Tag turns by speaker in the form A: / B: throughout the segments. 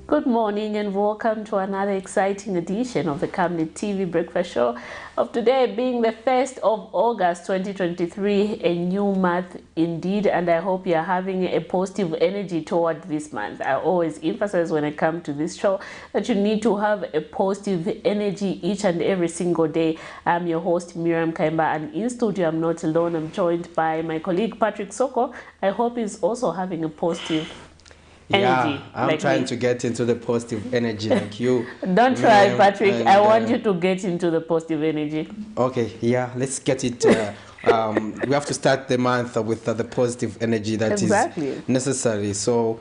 A: Good morning and welcome to another exciting edition of the Camnet TV Breakfast Show of today being the 1st of August 2023, a new month indeed, and I hope you're having a positive energy toward this month. I always emphasize when I come to this show that you need to have a positive energy each and every single day. I'm your host Miriam Kaimba, and in studio I'm not alone. I'm joined by my colleague Patrick Soko. I hope he's also having a positive energy.
B: Yeah, I'm trying to get into the positive energy like you.
A: Don't try, Patrick. I want you to get into the positive energy.
B: Okay, yeah, let's get it. We have to start the month with the positive energy that is necessary. So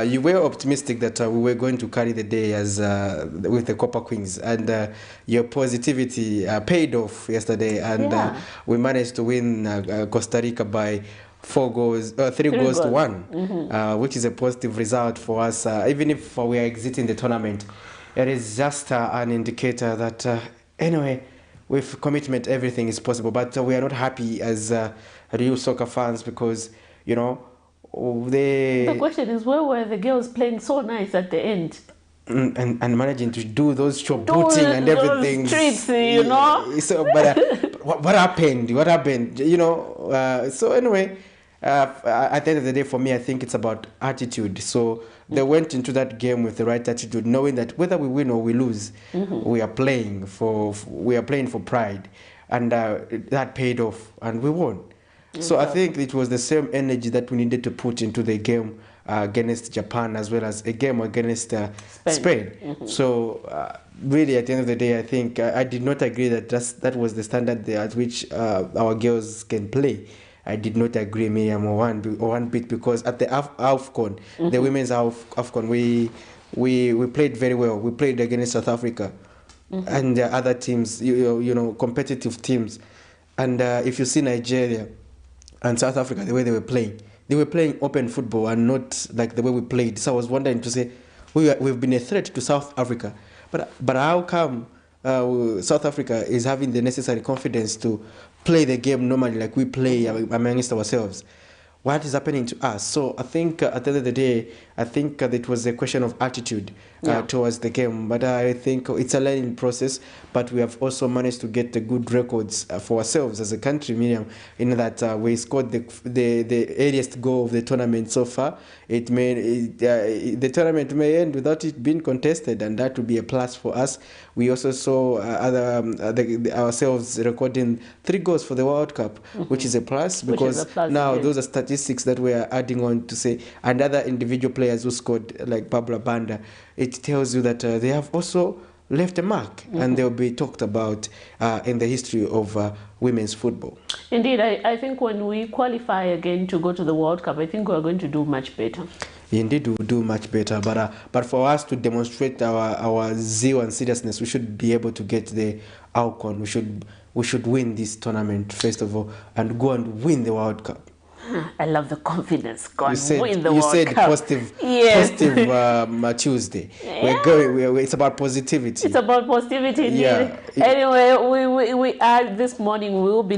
B: you were optimistic that we were going to carry the day as with the Copper Queens, and your positivity paid off yesterday, and we managed to win Costa Rica by 3 goals to 1, which is a positive result for us. Even if we are exiting the tournament, it is just an indicator that anyway, with commitment everything is possible. But we are not happy as real soccer fans because, you know,
A: the question is, where were the girls playing so nice at the end?
B: And managing to do those shot booting and everything.
A: Those tricks, you know.
B: So, but what happened? What happened? You know. So anyway. At the end of the day, for me, I think it's about attitude. So they went into that game with the right attitude, knowing that whether we win or we lose, we are playing for pride, and that paid off, and we won. So I think it was the same energy that we needed to put into the game against Japan, as well as a game against Spain. So really, at the end of the day, I think I did not agree that that was the standard at which our girls can play. I did not agree, Miriam, one bit, because at the AFCON, the women's AFCON, we played very well. We played against South Africa and other teams, you know, competitive teams. And if you see Nigeria and South Africa, the way they were playing open football and not like the way we played. So I was wondering to say, we've been a threat to South Africa, but how come South Africa is having the necessary confidence to play the game normally like we play amongst ourselves? What is happening to us? So I think at the end of the day, I think it was a question of attitude towards the game. But I think it's a learning process. But we have also managed to get the good records for ourselves as a country, Miriam, in that we scored the earliest goal of the tournament so far. The tournament may end without it being contested, and that would be a plus for us. We also saw ourselves recording 3 goals for the World Cup, which is a plus, because now those are statistics that we are adding on to say, and other individual players who scored, like Barbara Banda. It tells you that they have also left a mark, and they'll be talked about in the history of women's football. Indeed,
A: I think when we qualify again to go to the World Cup, I think we're going to do much better.
B: Indeed, we'll do much better, but for us to demonstrate our zeal and seriousness, we should be able to get the outcome. We should win this tournament first of all, and go and win the World Cup.
A: I love the confidence. Go and win the World Cup.
B: You said positive Tuesday. Yeah. It's about positivity.
A: It's about positivity. Yeah. Anyway, we are this morning. We'll be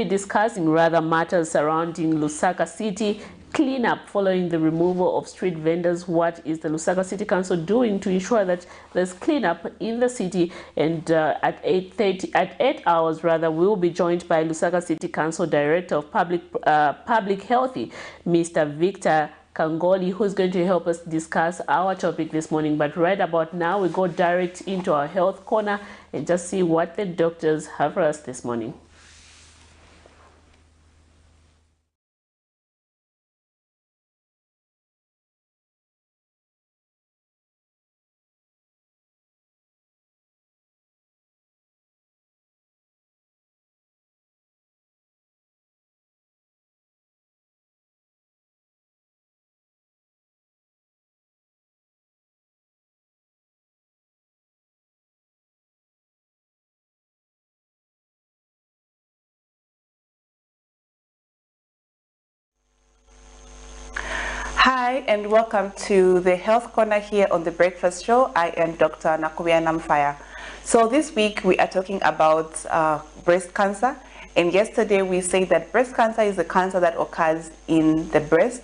A: discussing matters surrounding Lusaka City cleanup following the removal of street vendors. What is the Lusaka City Council doing to ensure that there's cleanup in the city? And at 8 hours we'll be joined by Lusaka City Council Director of Public Health, Mr. Victor Kangoli, who's going to help us discuss our topic this morning. But right about now, we go direct into our health corner and just see what the doctors have for us this morning.
C: Hi and welcome to the Health Corner here on the Breakfast Show. I am Dr. Nakubia Namfaya. So this week we are talking about breast cancer, and yesterday we said that breast cancer is a cancer that occurs in the breast,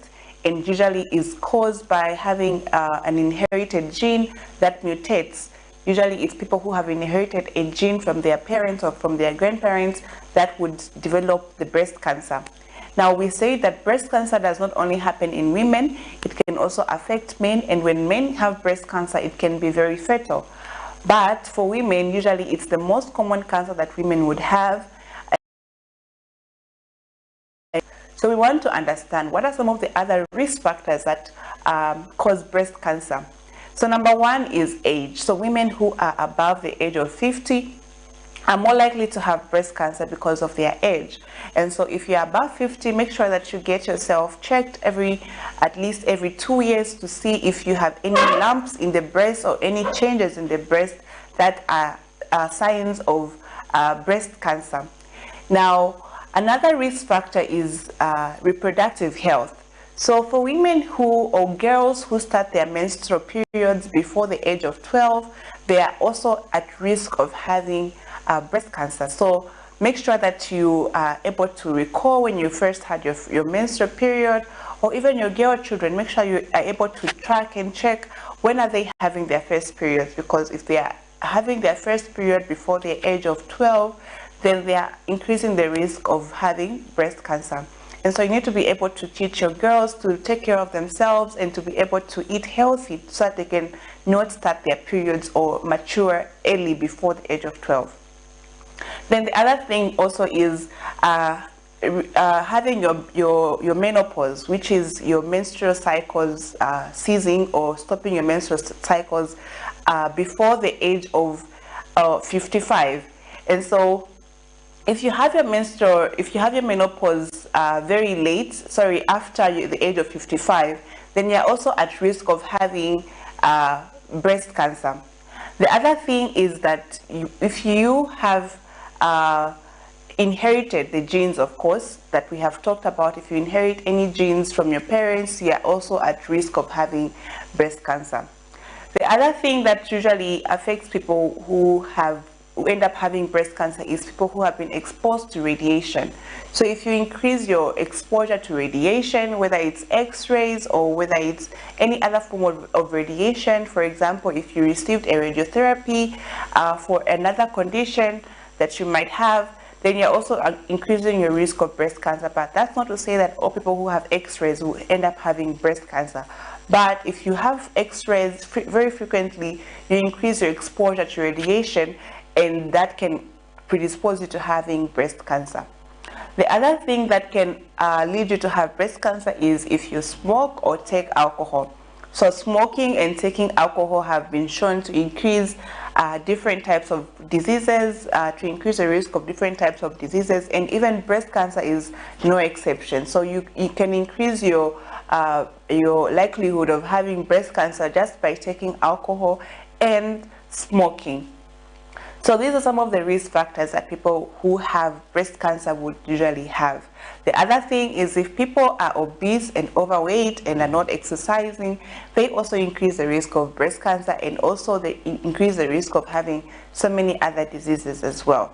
C: and usually is caused by having an inherited gene that mutates. Usually it's people who have inherited a gene from their parents or from their grandparents that would develop the breast cancer. Now, we say that breast cancer does not only happen in women, it can also affect men, and when men have breast cancer, it can be very fatal. But for women, usually it's the most common cancer that women would have. So we want to understand what are some of the other risk factors that cause breast cancer. So number one is age. So women who are above the age of 50 are more likely to have breast cancer because of their age. And so if you're above 50, make sure that you get yourself checked at least every 2 years to see if you have any lumps in the breast or any changes in the breast that are signs of breast cancer. Now, another risk factor is reproductive health. So for women or girls who start their menstrual periods before the age of 12, they are also at risk of having breast cancer. So make sure that you are able to recall when you first had your menstrual period, or even your girl children. Make sure you are able to track and check when are they having their first periods, because if they are having their first period before the age of 12, then they are increasing the risk of having breast cancer. And so you need to be able to teach your girls to take care of themselves and to be able to eat healthy so that they can not start their periods or mature early before the age of 12. Then the other thing also is having your menopause, which is your menstrual cycles ceasing or stopping your menstrual cycles before the age of 55. And so if you have your menopause very late, after the age of 55, then you're also at risk of having breast cancer. The other thing is that if you have inherited the genes, of course, that we have talked about, if you inherit any genes from your parents, you are also at risk of having breast cancer. The other thing that usually affects people who end up having breast cancer is people who have been exposed to radiation. So if you increase your exposure to radiation, whether it's x-rays or whether it's any other form of radiation, for example, if you received a radiotherapy for another condition that you might have, then you're also increasing your risk of breast cancer. But that's not to say that all people who have x-rays will end up having breast cancer. But if you have x-rays very frequently, you increase your exposure to radiation, and that can predispose you to having breast cancer. The other thing that can lead you to have breast cancer is if you smoke or take alcohol. So smoking and taking alcohol have been shown to increase different types of diseases, to increase the risk of different types of diseases, and even breast cancer is no exception. So you can increase your likelihood of having breast cancer just by taking alcohol and smoking. So these are some of the risk factors that people who have breast cancer would usually have. The other thing is if people are obese and overweight and are not exercising, they also increase the risk of breast cancer, and also they increase the risk of having so many other diseases as well.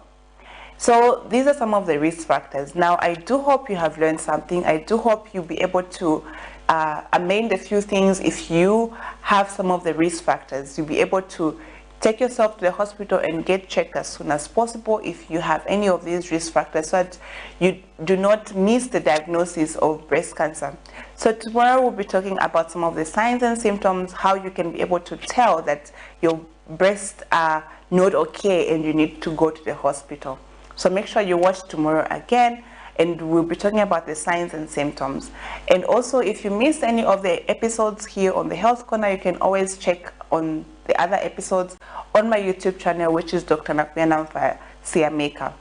C: So these are some of the risk factors. Now, I do hope you have learned something. I do hope you'll be able to amend a few things. If you have some of the risk factors, you'll be able to take yourself to the hospital and get checked as soon as possible if you have any of these risk factors, so that you do not miss the diagnosis of breast cancer. So tomorrow we'll be talking about some of the signs and symptoms, how you can be able to tell that your breasts are not okay and you need to go to the hospital. So make sure you watch tomorrow again, and we'll be talking about the signs and symptoms. And also, if you missed any of the episodes here on the Health Corner, you can always check on the other episodes on my YouTube channel, which is Dr. Nakwiana Siameka.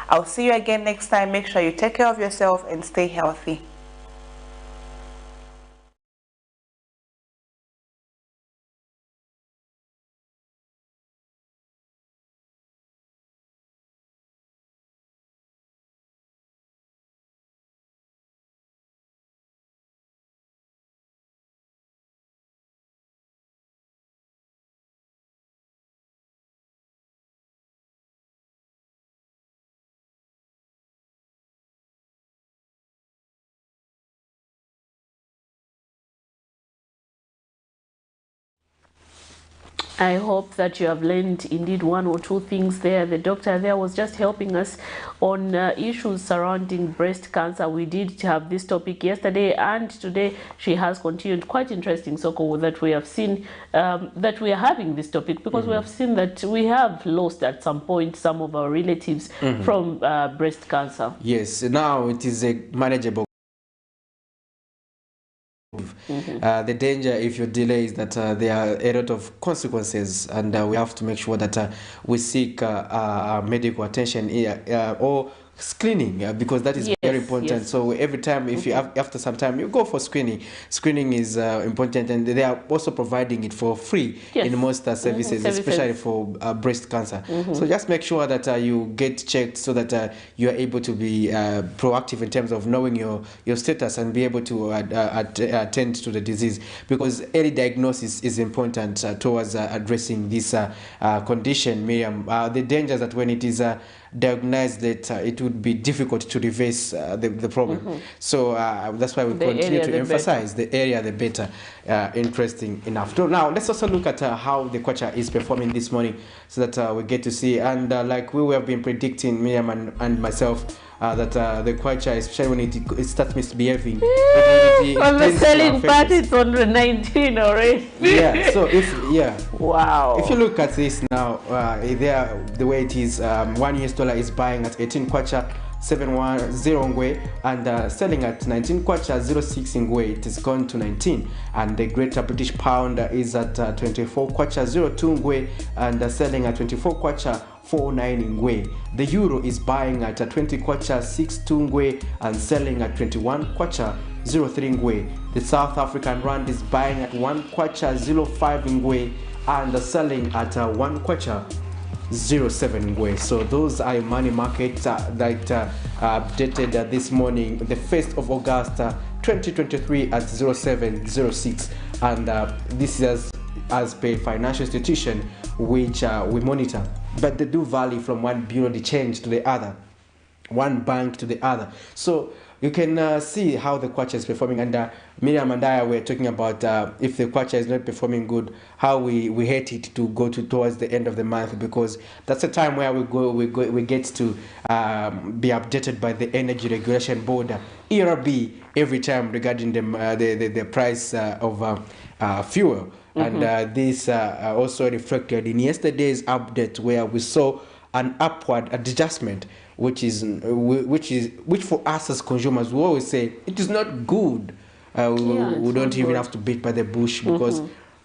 C: I'll see you again next time. Make sure you take care of yourself and stay healthy.
A: I hope that you have learned indeed one or two things there. The doctor there was just helping us on issues surrounding breast cancer. We did have this topic yesterday, and today she has continued. Quite interesting, Soko, that we have seen that we are having this topic because we have seen that we have lost at some point some of our relatives from breast cancer.
B: Yes, now it is a manageable. The danger if you delay is that there are a lot of consequences, and we have to make sure that we seek medical attention or screening, because that is very important. So every time, if you have, after some time, you go for screening. Screening is important, and they are also providing it for free in most services, especially for breast cancer. So just make sure that you get checked so that you are able to be proactive in terms of knowing your status and be able to attend to the disease, because early diagnosis is important towards addressing this condition, Miriam. The dangers that when it is diagnosed that it would be difficult to reverse the problem. So that's why we continue to emphasize the earlier the better. Interesting enough. So now let's also look at how the kwacha is performing this morning, so that we get to see, and like we have been predicting, Miriam and myself, that the kwacha, especially when it starts misbehaving,
A: on the selling part, it's on the 19 already.
B: So
A: wow,
B: if you look at this now, the way it is, $1 is buying at 18 kwacha 710 ngwe, and selling at 19 kwacha 06 ngwe. It is gone to 19, and the Greater British Pound is at 24 kwacha 02 ngwe, and selling at 24 kwacha 49 ngwe. The euro is buying at 20 kwacha 62 ngwe and selling at 21 kwacha 03 ngwe. The South African rand is buying at 1 kwacha 05 ngwe and selling at 1 kwacha 07 ngwe. So those are money markets that updated this morning, the 1st of August 2023 at 0706, and this is as per financial institution which we monitor, but they do vary from one bureau de change to the other, one bank to the other. So you can see how the kwacha is performing, and Miriam and I were talking about if the kwacha is not performing good, how we hate it to go towards the end of the month, because that's the time where we get to be updated by the Energy Regulation Board, ERB, every time regarding the price of fuel. And this also reflected in yesterday's update, where we saw an upward adjustment, which for us as consumers, we always say it is not good. We don't even have to beat by the bush, because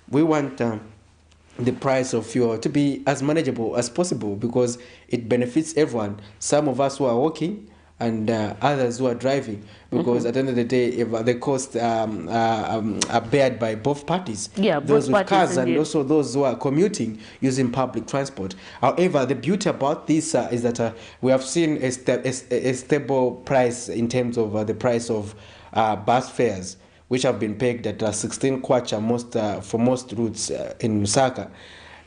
B: we want the price of fuel to be as manageable as possible, because it benefits everyone. Some of us who are working, and others who are driving, because at the end of the day, if the costs are bared by both parties, those with cars and also those who are commuting using public transport. However, the beauty about this is that we have seen a stable price in terms of the price of bus fares, which have been pegged at 16 kwacha for most routes in LUSAKA.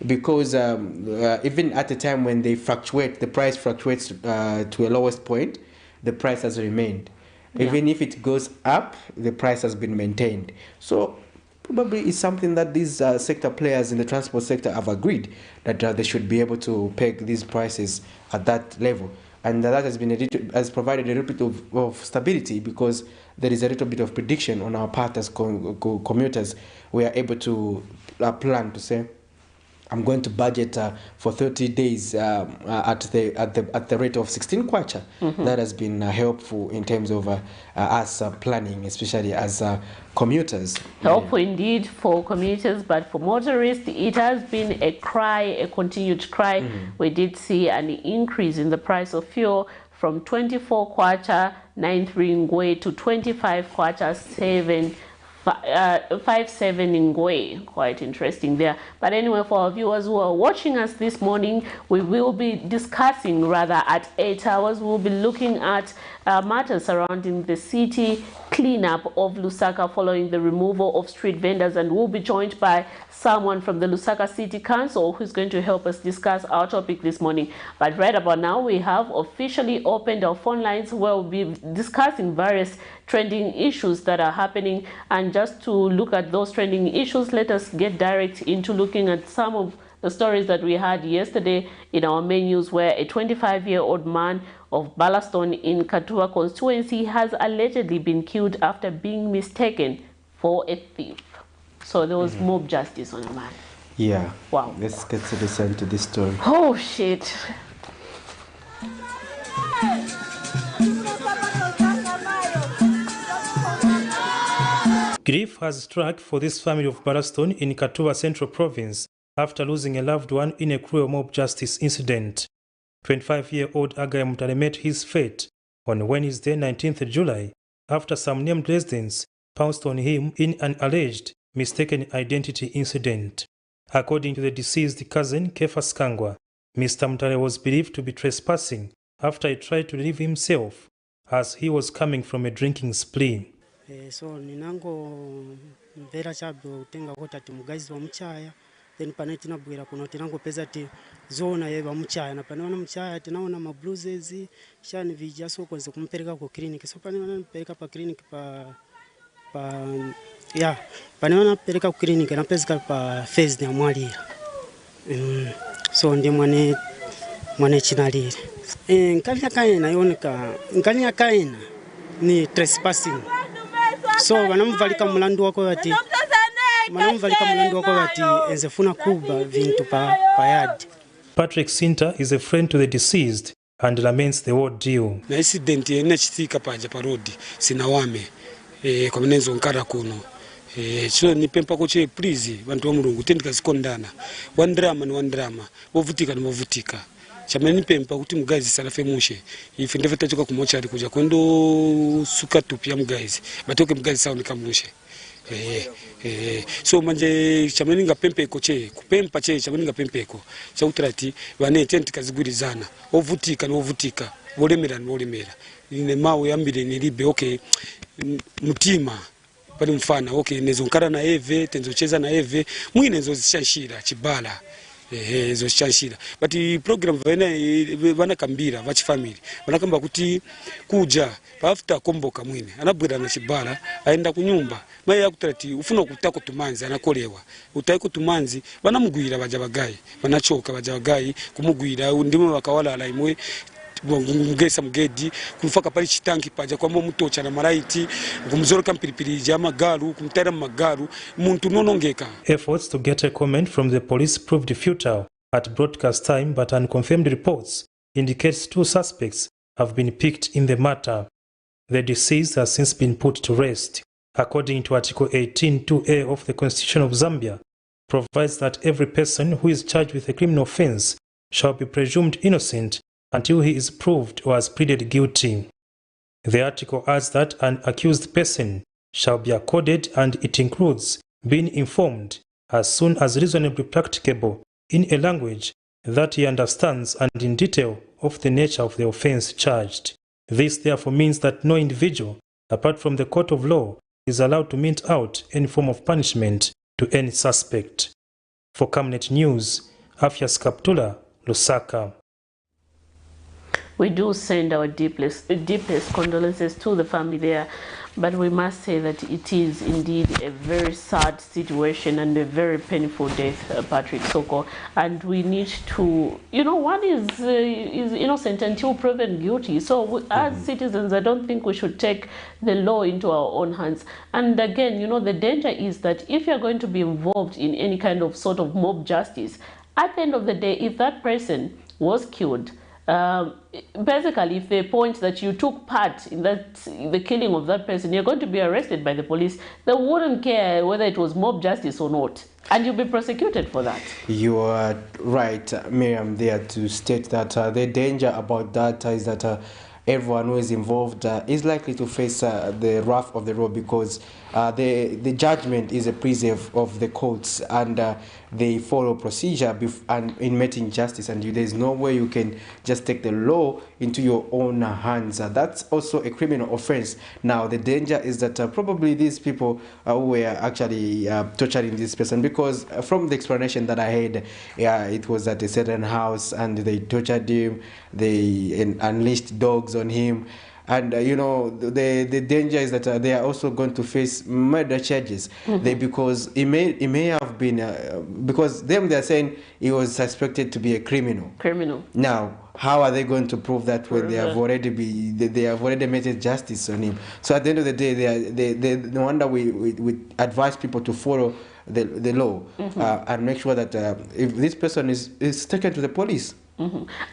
B: Because even at the time when they fluctuate, the price fluctuates to a lowest point, the price has remained. Even if it goes up, the price has been maintained. So probably it's something that these sector players in the transport sector have agreed that they should be able to peg these prices at that level. And that has provided a little bit of stability, because there is a little bit of prediction on our part as commuters. We are able to plan to say, I'm going to budget for 30 days at the rate of 16 kwacha. That has been helpful in terms of us planning, especially as commuters.
A: Helpful indeed for commuters, but for motorists, it has been a continued cry. We did see an increase in the price of fuel from 24 kwacha 93 ngwe to 25 kwacha 57 ngwe. Quite interesting there. But anyway, for our viewers who are watching us this morning, we will be discussing, rather at 8 hours, we'll be looking at matters surrounding the city cleanup of Lusaka following the removal of street vendors, and we'll be joined by someone from the Lusaka City Council who's going to help us discuss our topic this morning. But right about now, we have officially opened our phone lines where we'll be discussing various trending issues that are happening. And just to look at those trending issues, let us get direct into looking at some of the stories that we had yesterday in our main news, where a 25-year-old man of Ballaston in Katua constituency has allegedly been killed after being mistaken for a thief. So there was mob justice on a man.
B: Yeah.
A: Wow.
B: Let's get to listen to this story.
A: Oh, shit.
D: Grief has struck for this family of Ballaston in Katua Central Province after losing a loved one in a cruel mob justice incident. 25-year-old Agai Mutale met his fate on Wednesday, 19th July, after some named residents pounced on him in an alleged mistaken identity incident. According to the deceased cousin, Kefa Skangwa, Mr. Mutale was believed to be trespassing after he tried to relieve himself as he was coming from a drinking spree.
E: So ninango mvera chabwe utenga kota ti mugazi wa mchaya then paneti na bwira kuno tinango peza ti zona yeba mchaya na panona mchaya tinaona ma bruises shani vijaso kwanza kumpeleka kwa clinic so panona mpeleka pa clinic panona peleka kwa clinic na pesa pa phase ya mwalia so ndi mwane chinalire nkanya kaina yoneka nkanya kaina ni trespassing. So wanamvalika mulandu wako wati enzefuna kuba vintu pa yadi.
D: Patrick Sinta is a friend to the deceased and laments the ordeal.
F: Na incident ene chitika paja parodi sinawame kwa mnezo nkara kuno chilo nipempa koche please bantu wa Mulungu tendika sikondana one drama wovutika na wovutika chamani pempa kuti mugazi salafe mushe ife ndeve tachoka kumochari kuja kondo suka tupia mugazi batoke mugazi sauni kamushe so manje chamani ngapempeko che kupempa che chamani ngapempeko cha utrati bane tenti kazigurizana ovutika no ovutika volemera ine mawe yambire nilibe okay mutima pali mfana okay nezo nkara na eve tenzo cheza na eve mwine nezo zishashira chibala zo chashira but program vana kambira vachi family vanakamba kuti kuja after komboka mwine anabwira na chibala aenda kunyumba mai yakutrati ufuna kutako tumanzi anakolewa utaiko tumanzi vanamugwira bajabagai vanachoka bajabagai kumugwira ndimo wakawala alaimwe ngesa mgedi kumfaka pali chitanki paja kwa mutocha na maraiti kumzoro kampiripiri jama garu kumtera magaru muntu nonongeka.
D: Efforts to get a comment from the police proved futile at broadcast time, but unconfirmed reports indicates 2 suspects have been picked in the matter. The deceased has since been put to rest. According to Article 18(2)(a) of the Constitution of Zambia, provides that every person who is charged with a criminal offense shall be presumed innocent until he is proved or has pleaded guilty. The article adds that an accused person shall be accorded, and it includes being informed as soon as reasonably practicable in a language that he understands and in detail of the nature of the offense charged. This therefore means that no individual, apart from the court of law, is allowed to mete out any form of punishment to any suspect. For Camnet News, Afias Kaptula, Lusaka.
A: We do send our deepest condolences to the family there, but we must say that it is indeed a very sad situation and a very painful death, Patrick Soko. And we need to, one is innocent until proven guilty. So as citizens, I don't think we should take the law into our own hands. And again, the danger is that if you're going to be involved in any kind of sort of mob justice, at the end of the day, if that person was killed, basically, if they point that you took part in the killing of that person, you're going to be arrested by the police. They wouldn't care whether it was mob justice or not, and you'll be prosecuted for that.
B: You are right, Miriam, there to state that the danger about that is that everyone who is involved is likely to face the wrath of the road, because the judgment is a preserve of the courts, and they follow procedure and in meting justice, and there's no way you can just take the law into your own hands. That's also a criminal offense. Now the danger is that probably these people who were actually torturing this person, because from the explanation that I heard, it was at a certain house and they tortured him, they unleashed dogs on him, and the danger is that they are also going to face murder charges. Because it may have been because they are saying he was suspected to be a criminal. Now how are they going to prove that when they have already made justice on him? So at the end of the day, no wonder we advise people to follow the law and make sure that if this person is taken to the police.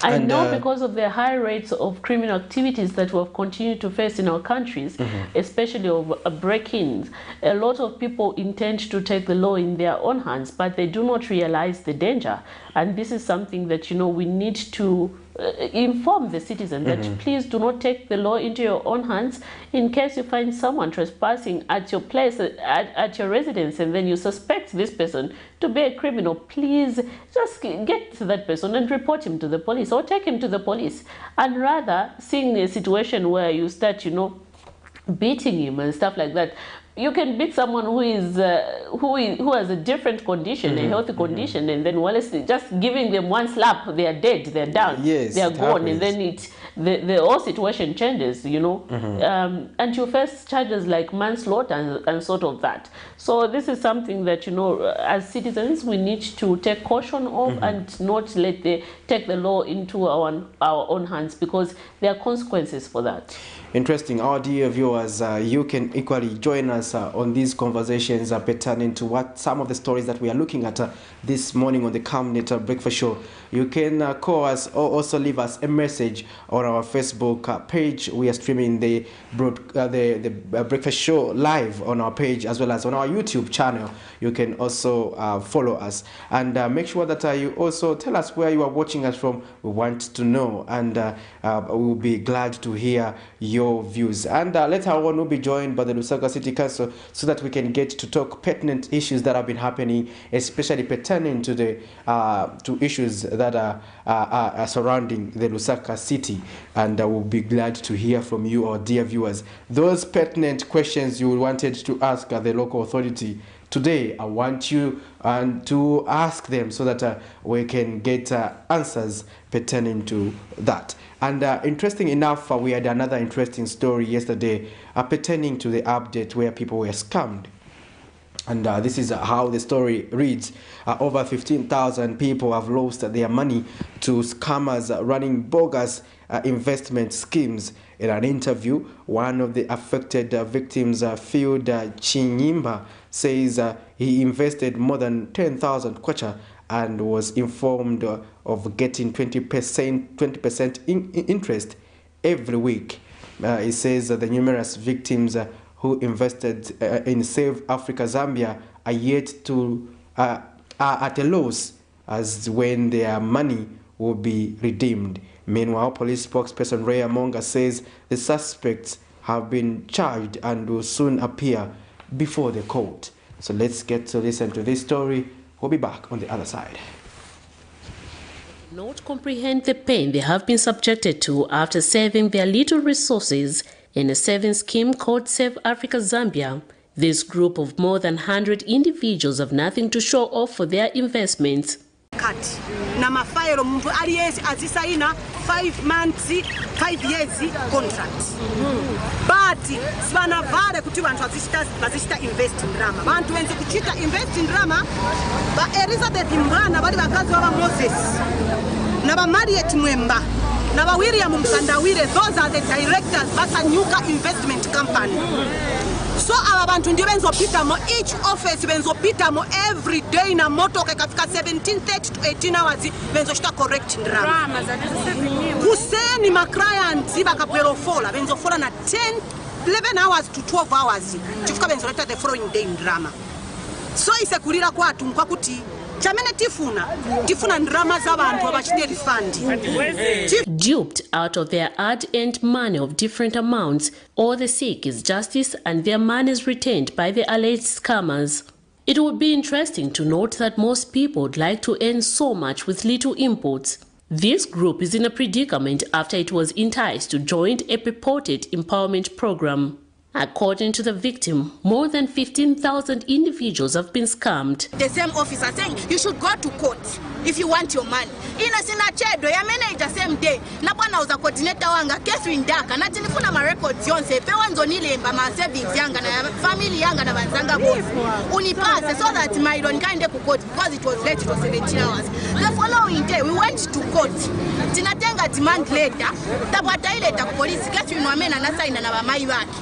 A: I know because of the high rates of criminal activities that we have continued to face in our countries, especially of break-ins, a lot of people intend to take the law in their own hands, but they do not realize the danger. And this is something that, we need to inform the citizen that please do not take the law into your own hands. In case you find someone trespassing at your place, at your residence, and then you suspect this person to be a criminal, please just get to that person and report him to the police, or take him to the police. And rather seeing a situation where you start, beating him and stuff like that. You can beat someone who has a different condition, a healthy condition, and then just giving them one slap, they are dead, they're down, they are gone, and then the whole situation changes, and you face charges like manslaughter and sort of that. So this is something that as citizens we need to take caution of and not take the law into our own hands, because there are consequences for that.
B: Interesting. Our dear viewers, you can equally join us on these conversations pertaining to what some of the stories that we are looking at this morning on the Camnet Breakfast Show. You can call us or also leave us a message on our Facebook page. We are streaming the Breakfast Show live on our page, as well as on our YouTube channel. You can also follow us, and make sure that you also tell us where you are watching us from. We want to know, and we will be glad to hear your views. And later on we'll be joined by the LUSAKA City Council so that we can get to talk pertinent issues that have been happening, especially pertaining to the to issues that are surrounding the LUSAKA city. And we'll be glad to hear from you, our dear viewers. Those pertinent questions you wanted to ask the local authority today, I want you to ask them so that we can get answers pertaining to that. And interesting enough, we had another interesting story yesterday pertaining to the update where people were scammed. And this is how the story reads. Over 15,000 people have lost their money to scammers running bogus investment schemes. In an interview, one of the affected victims, Field Chinyimba, says he invested more than 10,000 kwacha and was informed of getting 20% interest every week. He says the numerous victims who invested in Save Africa Zambia are yet to are at a loss as when their money will be redeemed. Meanwhile, police spokesperson Ray Amonga says the suspects have been charged and will soon appear before the court. So let's get to listen to this story. We'll be back on the other side.
A: Not comprehend the pain they have been subjected to after saving their little resources in a saving scheme called Save Africa Zambia. This group of more than 100 individuals have nothing to show off for their investments.
G: Na mafairo mtu aliyesi azisaina 5 months 5 years contract. But sibana vale kuti vantu vazishita invest in drama. Vantu wenze kuchita invest in drama ba Elizabeth Mbana bali bakazi wa Moses na ba Mariet Mwemba na ba William Mkandawire. Those are the directors Basanyuka investment company. So aba bantu ndio benzopita mo each office benzopita mo every day na moto kafika 17:30 to 18 hours benzoshita correct drama kuseni ma clients bakapero fola benzofola na 11 hours to 12 hours chifika benzoleta the following day drama. So isekulira kwatu kwa kuti
A: Duped out of their hard-earned money of different amounts, all they seek is justice and their money is retained by the alleged scammers. It would be interesting to note that most people would like to earn so much with little inputs. This group is in a predicament after it was enticed to join a purported empowerment program. According to the victim, more than 15,000 individuals have been scammed.
H: The same officer saying you should go to court if you want your money. Sina chedo ya manager same day. Na bwana uza coordinator wanga Catherine Daka na tinifuna ma records yonse pe wanzo nilemba ma savings yanga na family yanga na banzanga boss. Unipase so that my don't kaende ku court because it was late, it was 17 hours. The following day we went to court. Tinatenga demand letter. Tabata ile ta police Catherine wamena na sign na bamai wake.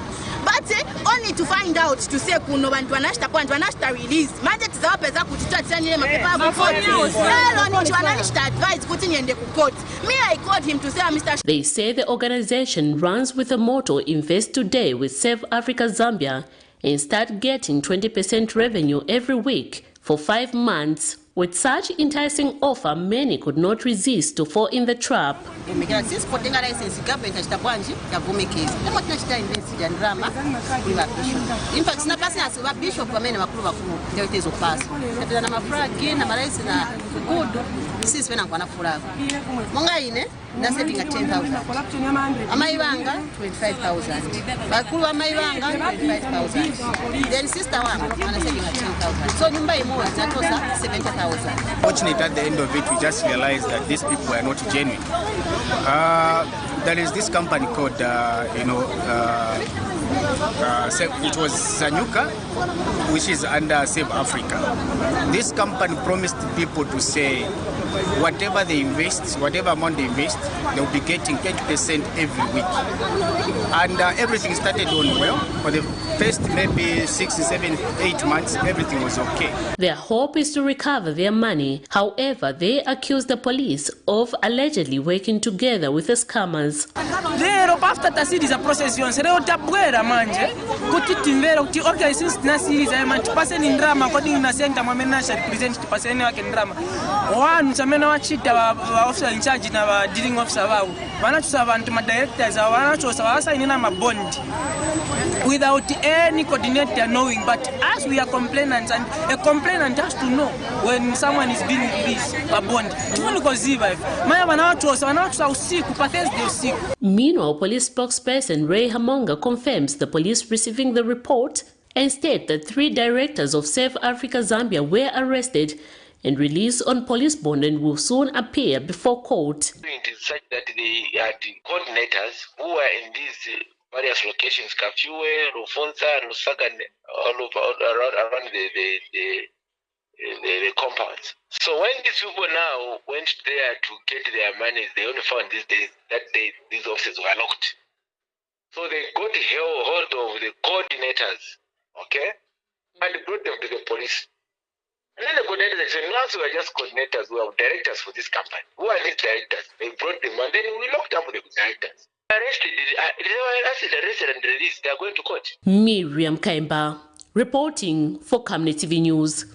H: But only to find out to say kuno bantu wanashta release. Manje tizawapeza kutitwa tsanile mapepa court. Hello ni wanashta advise kuti niende ku court. Me I called him to say Mr.
A: They say the organization runs with the motto invest today with Save Africa Zambia and start getting 20% revenue every week for 5 months. With such enticing offer, many could not resist to fall in the trap.
G: In fact, bishop since when I'm going to Mongaine, that's saving at 10,000. Amaivanga, 25,000. Bakulu Amaivanga, 25,000. Then sister one, I'm saving at 10,000. So you buy more, that was 70,000.
I: Fortunately, at the end of it, we just realized that these people are not genuine. There is this company called, it was Sanyuka, which is under Save Africa. This company promised people to say whatever they invest, whatever amount they invest, they'll be getting 20% every week. And everything started on well. For the first maybe 6, 7, 8 months, everything was okay.
A: Their hope is to recover their money. However, they accuse the police of allegedly working together with the scammers.
J: Lero after tasiri za process yonse leo tabwera manje kuti timvera kuti okay since tinasiri za manje paseni ndrama kodi na center mwamena sha represent paseni wake ndrama one chamena wachita wa officer in charge na wa dealing officer wao wanachusa abantu ma directors wanachusa wasaini na mabond without any coordinator knowing, but as we are complainants, and a complainant has to know when someone is being released by bond.
A: Meanwhile, police spokesperson Ray Hamonga confirms the police receiving the report and state that 3 directors of Save Africa Zambia were arrested and released on police bond and will soon appear before court.
K: It is such that the coordinators who are in these various locations, Kafue, Rufunza, and Lusaka, all around the compounds. So when these people now went there to get their money, they only found these days that these offices were locked. So they got hold of the coordinators, okay, and brought them to the police. And then the coordinators said, no, we are just coordinators, we are directors for this company. Who are these directors? They brought them, and then we locked up the directors. Arrested and released. They are going to court.
A: Miriam Kaimba, reporting for Camnet TV News.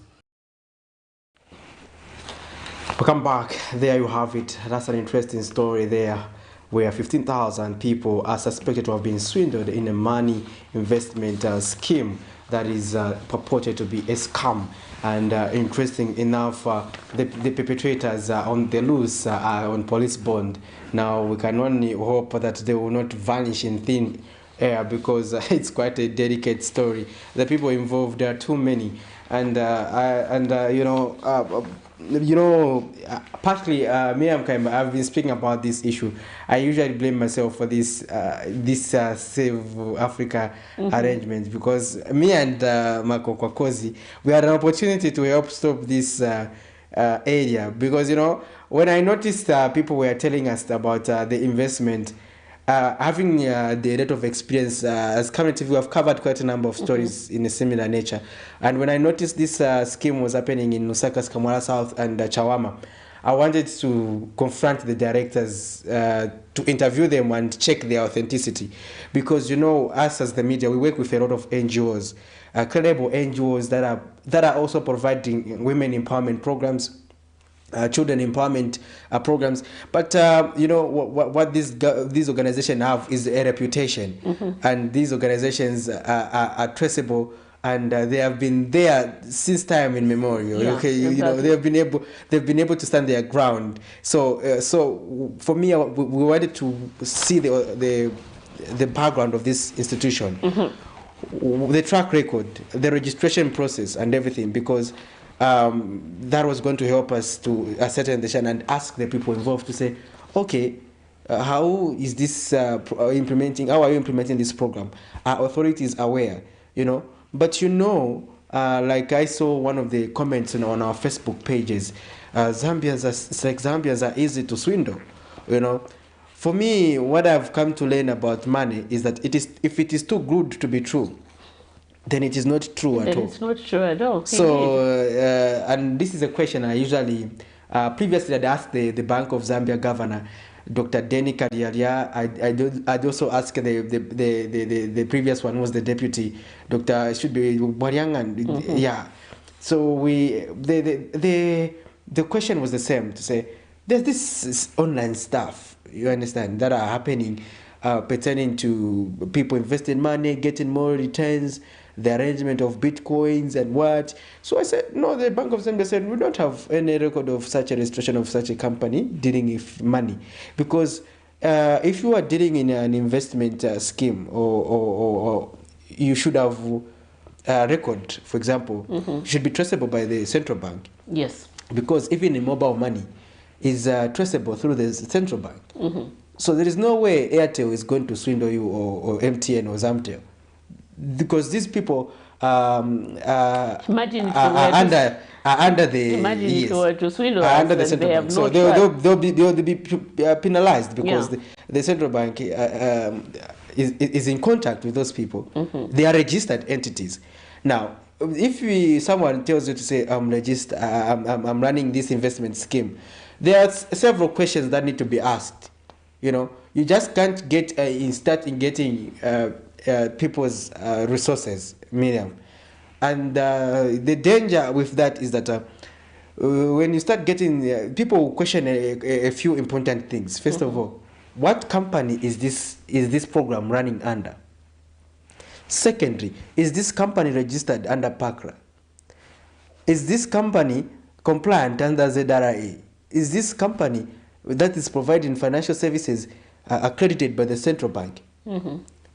B: Welcome back. There you have it. That's an interesting story there, where 15,000 people are suspected to have been swindled in a money investment scheme that is purported to be a scam. And interesting enough, the perpetrators are on the loose, are on police bond. Now we can only hope that they will not vanish in thin air, because it's quite a delicate story. The people involved, there are too many, and partly Miriam Kaimba, I've been speaking about this issue. I usually blame myself for this Save Africa arrangement, because me and Marco Kwakozi, we had an opportunity to help stop this area, because when I noticed people were telling us about the investment, having the rate of experience as Camnet, we have covered quite a number of stories in a similar nature. And when I noticed this scheme was happening in LUSAKA, Kamara South and Chawama, I wanted to confront the directors, to interview them and check their authenticity, because us as the media, we work with a lot of NGOs, credible NGOs that are also providing women empowerment programs, children empowerment programs, but what these organizations have is a reputation, and these organizations are traceable, and they have been there since time immemorial.
A: Yeah,
B: okay,
A: exactly.
B: they've been able to stand their ground. So for me, we wanted to see the background of this institution, the track record, the registration process, and everything, because that was going to help us to ascertain the channel and ask the people involved to say, okay, how is this implementing? How are you implementing this program? Are authorities aware? But like I saw one of the comments on our Facebook pages, Zambians are easy to swindle. For me, what I've come to learn about money is that if it is too good to be true, then it is not true at all.
A: It's not true at all.
B: So, and this is a question I usually, previously I'd asked the Bank of Zambia governor, Dr. Denny Kadiaria. I'd also ask the previous one was the deputy, Dr. should be Bwaryangan. Yeah. So the question was the same, to say there's this online stuff, you understand, that are happening, pertaining to people investing money, getting more returns, the arrangement of bitcoins and what. So I said, no, the Bank of Zambia said, we don't have any record of such a registration of such a company dealing with money. Because if you are dealing in an investment scheme, or you should have a record, for example, should be traceable by the central bank.
A: Yes.
B: Because even in mobile money is traceable through the central bank. So there is no way Airtel is going to swindle you, or MTN or Zamtel, because these people
A: imagine
B: are under the
A: imagine if you were to swindle
B: under the
A: us,
B: central bank. So they'll be penalized, because the central bank is in contact with those people. They are registered entities. Now, if someone tells you to say, I'm running this investment scheme, there are several questions that need to be asked. You just can't start in getting people's resources, Miriam. And the danger with that is that when you start getting, people question a few important things. First of all, what company is this program running under? Secondly, is this company registered under PACRA? Is this company compliant under ZRA? Is this company that is providing financial services accredited by the central bank?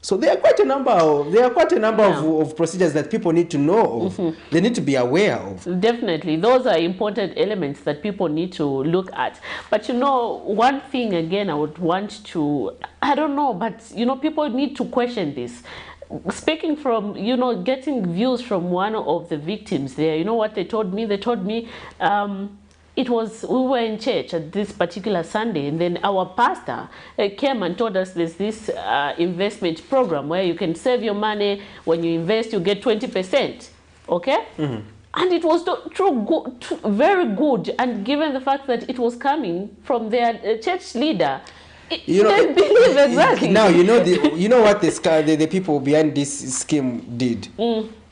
B: So there are quite a number of procedures that people need to know of. They need to be aware of.
A: Definitely, those are important elements that people need to look at. But one thing again, I would want to, I don't know, but people need to question this. Speaking from, getting views from one of the victims there, what they told me? They told me we were in church at this particular Sunday, and then our pastor came and told us there's this investment program where you can save your money. When you invest, you get 20%. Okay? And it was very good. And given the fact that it was coming from their church leader, they believe exactly.
B: Now, what the people behind this scheme did?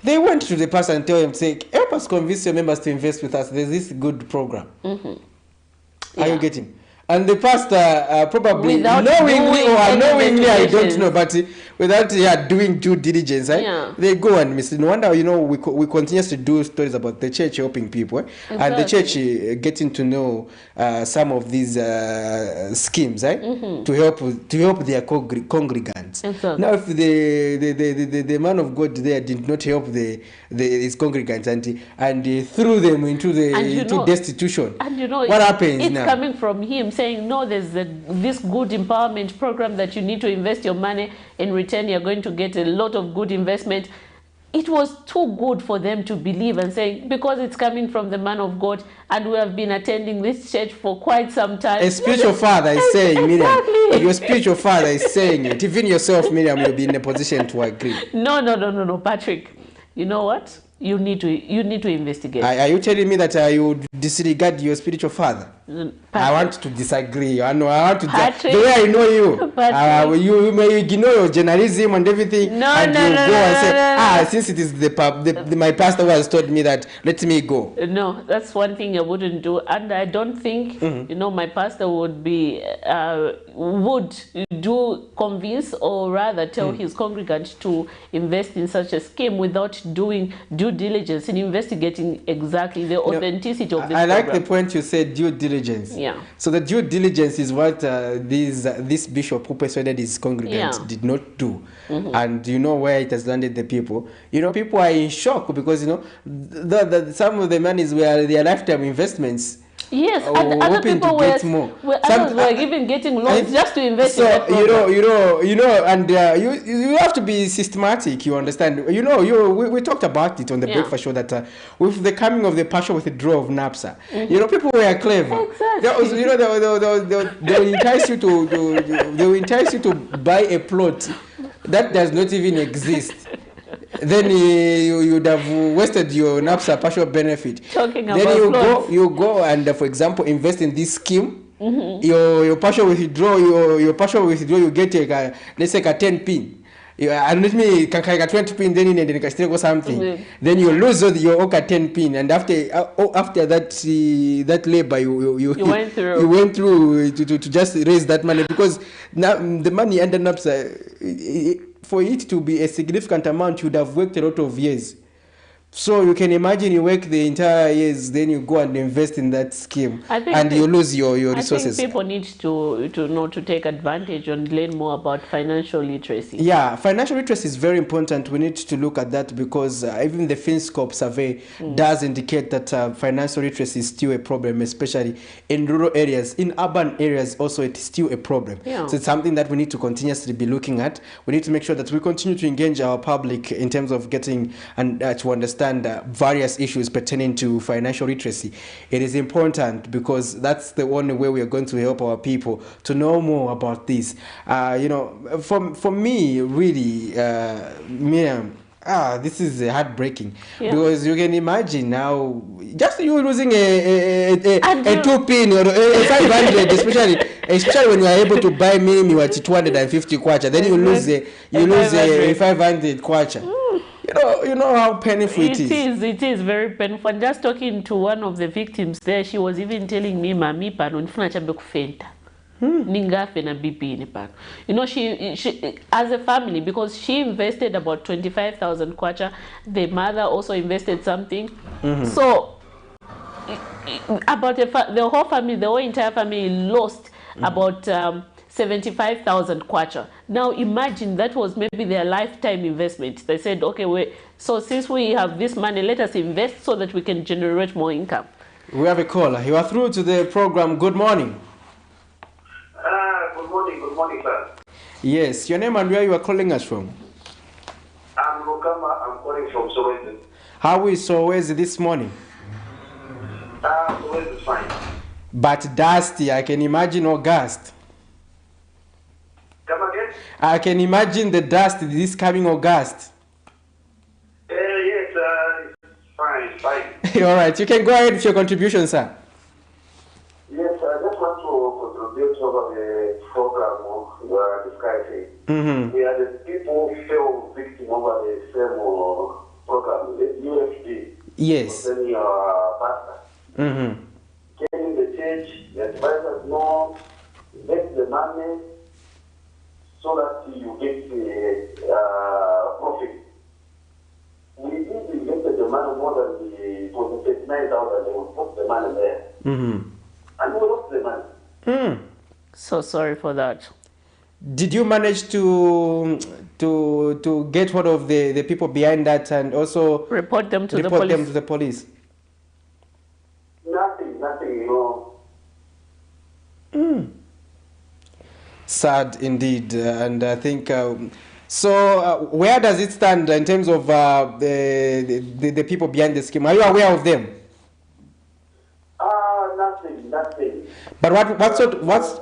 B: They went to the pastor and told him, say, help us convince your members to invest with us. There's this good program. Are you getting? And the pastor probably knowingly or unknowingly, I don't know, but without doing due diligence, they go and miss. No wonder we continue to do stories about the church helping people, exactly. And the church getting to know some of these schemes, to help their congregants. Exactly. Now, if the man of God there did not help his congregants and threw them into destitution, and what happens now?
A: It's coming from him saying, no, there's this good empowerment program that you need to invest your money. In return, you're going to get a lot of good investment. It was too good for them to believe and say, because it's coming from the man of God, and we have been attending this church for quite some time.
B: A spiritual father is saying, Miriam, your spiritual father is saying it. Even yourself, Miriam, you'll be in a position to agree.
A: No, Patrick. You know what? You need to investigate.
B: Are you telling me that you would disregard your spiritual father? I want to disagree. I want to the way I know you. You may ignore your journalism and everything, and go and say, since it is my pastor who has told me that, let me go.
A: No, that's one thing I wouldn't do, and I don't think my pastor would convince or rather tell his congregants to invest in such a scheme without doing due diligence in investigating exactly the authenticity of this
B: I like
A: program.
B: the point you said, due diligence.
A: Yeah.
B: So the due diligence is what this bishop who persuaded his congregants did not do. And you know where it has landed the people. People are in shock because, some of the monies were their lifetime investments.
A: Yes, and other people were even getting loans just to invest in that program.
B: And you have to be systematic, you understand. We talked about it on the breakfast show that with the coming of the partial withdrawal of NAPSA, people were clever.
A: Exactly.
B: They will entice you to buy a plot that does not even exist. Then you'd have wasted your NAPSA partial benefit.
A: Then
B: you go and, for example, invest in this scheme. Your partial withdrawal, you get let's say a 10 pin. And let me a 20 pin. Then you need still go something. Then you lose your 10 pin, and after that labor you went through to just raise that money, because now the money under NAPSA, for it to be a significant amount, you'd have worked a lot of years. So you can imagine you work the entire years, then you go and invest in that scheme, and you lose your resources.
A: I think people need to know to take advantage and learn more about financial literacy.
B: Yeah, financial literacy is very important. We need to look at that because even the FinScope survey does indicate that financial literacy is still a problem, especially in rural areas. In urban areas also, it is still a problem.
A: Yeah.
B: So it's something that we need to continuously be looking at. We need to make sure that we continue to engage our public in terms of getting and to understand various issues pertaining to financial literacy. It is important because that's the only way we are going to help our people to know more about this. For me, really, Miriam, this is heartbreaking because you can imagine now just you losing a 2 pin or a 500, especially when you are able to buy minimum at 250 kwacha, then you lose a 500 kwacha. You know how painful it is.
A: It is very painful. And just talking to one of the victims there, she was even telling me, "Mami, pano nifuna chambe kufenta. Ningafe na BP ni pano." She as a family, because she invested about 25,000 kwacha. The mother also invested something. So about the whole family, the whole entire family lost about 75,000 kwacha. Now imagine that was maybe their lifetime investment. They said, okay, so since we have this money, let us invest so that we can generate more income.
B: We have a caller. You are through to the program. Good morning.
L: Good morning, sir.
B: Yes, your name and where you are calling us from?
L: I'm Rukama. I'm calling from Soweto.
B: How is Soweto this morning?
L: Soweto is fine.
B: But dusty, I can imagine August.
L: Come again?
B: I can imagine the dust this coming August.
L: Yes, it's fine.
B: All right, you can go ahead with your contribution, sir.
L: Yes, I just want to contribute over the program we are discussing. We are the people who fell victim over the same program, the UFD.
B: Yes.
L: Concerning your pastor. Came in the church, the advisors know, invest the money, so that you get profit. We did invest the money more than it was 39,000. They would put the money there. And we lost the money.
A: So sorry for that.
B: Did you manage to get hold of the people behind that and also
A: report them to
B: the police?
L: Nothing,
B: Sad indeed, and I think so. Where does it stand in terms of the people behind the scheme? Are you aware of them?
L: Nothing.
B: But what's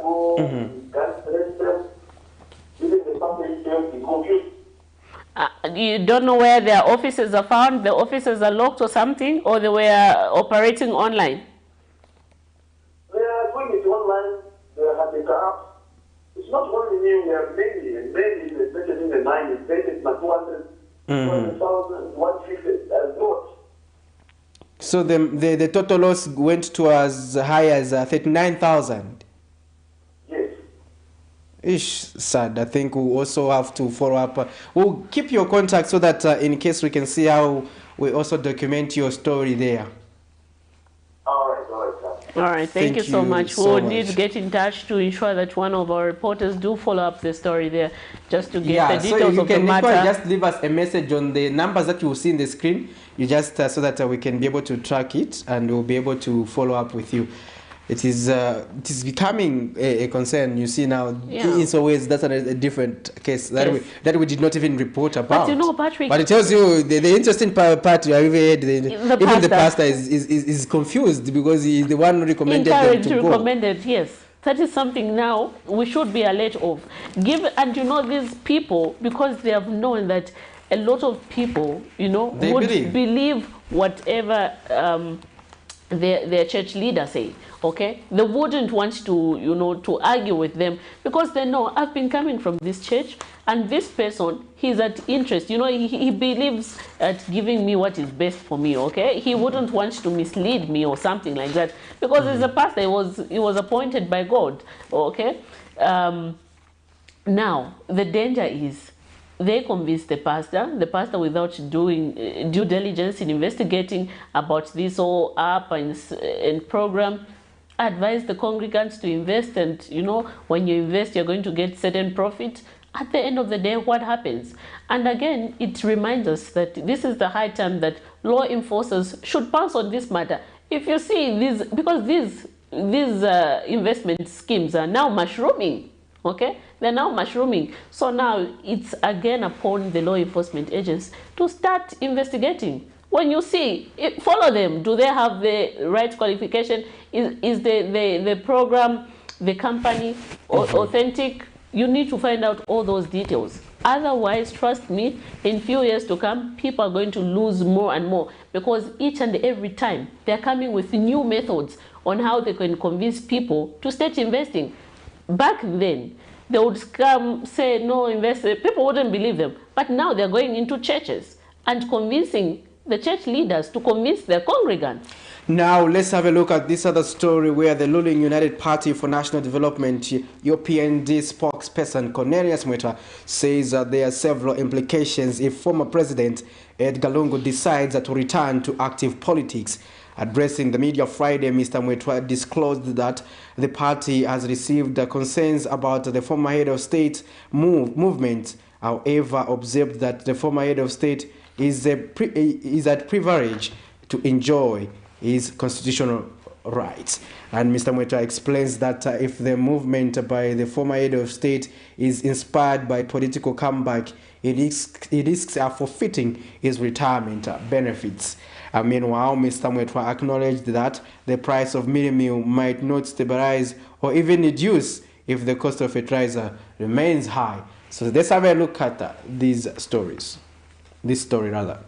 A: you don't know where their offices are found? The offices are locked or something, or they were operating online?
L: They are perhaps it's not only me, we have many, and many, especially in the 90s, it's not 200,000, 150, a lot.
B: So the total loss went to as high as 39,000.
L: Yes.
B: Ish, sad. I think we'll also have to follow up. We'll keep your contact so that in case we can see how we also document your story there.
A: All right, thank you so much. We'll need to get in touch to ensure that one of our reporters do follow up the story there, just to get the details of the matter.
B: So you can just leave us a message on the numbers that you will see in the screen. You just so that we can be able to track it and we'll be able to follow up with you. It is becoming a concern. You see now, in some ways that's a different case that we did not even report about.
A: But you know, Patrick.
B: But it tells you the interesting part. You have even the pastor is confused because he is the one who recommended them to go.
A: Recommended, yes. That is something now we should be alert of. And you know, these people, because they have known that a lot of people, you know, would believe whatever their church leader say. Okay, they wouldn't want to, you know, to argue with them because they know I've been coming from this church and this person, he's at interest. You know, he believes at giving me what is best for me. Okay, he wouldn't want to mislead me or something like that because as a pastor, he was appointed by God. Okay, now the danger is they convince the pastor without doing due diligence in investigating about this whole app and program, advise the congregants to invest, and you know, when you invest you're going to get certain profit. At the end of the day, what happens? And again, it reminds us that this is the high time that law enforcers should pass on this matter. If you see these, because these investment schemes are now mushrooming. Okay, they're now mushrooming. So now it's again upon the law enforcement agents to start investigating. When you see it, follow them. Do they have the right qualification? Is the program, the company authentic? You need to find out all those details. Otherwise, trust me, in few years to come, people are going to lose more and more because each and every time they're coming with new methods on how they can convince people to start investing. Back then, they would come say no, invest. People wouldn't believe them. But now they're going into churches and convincing the church leaders to convince their congregants.
B: Now let's have a look at this other story where the ruling United Party for National Development, UPND spokesperson Cornelius Mweta says that there are several implications if former President Edgar Lungu decides to return to active politics. Addressing the media Friday, Mr. Mweta disclosed that the party has received concerns about the former head of state movement. However, observed that the former head of state is at privilege to enjoy his constitutional rights. And Mr. Mweta explains that if the movement by the former head of state is inspired by political comeback, it risks forfeiting his retirement benefits. Meanwhile, Mr. Mweta acknowledged that the price of mini meal might not stabilize or even reduce if the cost of fertilizer remains high. So let's have a look at these stories. This story rather.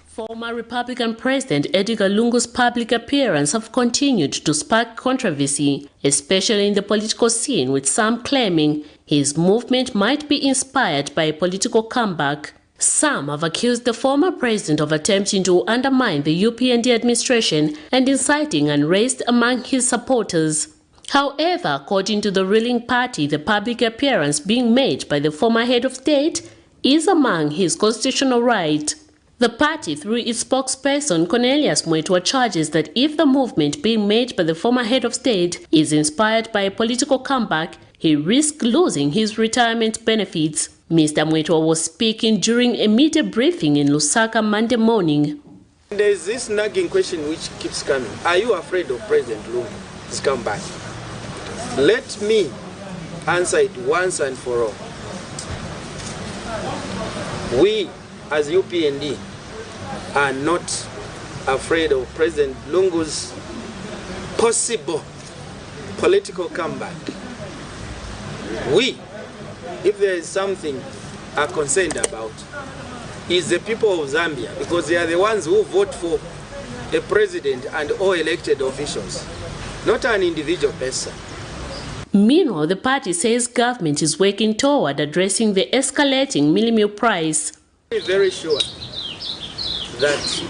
A: Former Republican President Edgar Lungu's public appearance have continued to spark controversy, especially in the political scene, with some claiming his movement might be inspired by a political comeback. Some have accused the former president of attempting to undermine the UPND administration and inciting unrest among his supporters. However, according to the ruling party, the public appearance being made by the former head of state is among his constitutional right. The party, through its spokesperson Cornelius Mweta, charges that if the movement being made by the former head of state is inspired by a political comeback, he risks losing his retirement benefits. Mr. Mweta was speaking during a media briefing in Lusaka Monday morning.
M: There is this nagging question which keeps coming. Are you afraid of President Lungu's comeback? Let me answer it once and for all. We, as UPND, are not afraid of President Lungu's possible political comeback. We, if there is something are concerned about, is the people of Zambia, because they are the ones who vote for a president and all elected officials, not an individual person.
A: Meanwhile, the party says government is working toward addressing the escalating mealie meal price.
M: I'm very sure that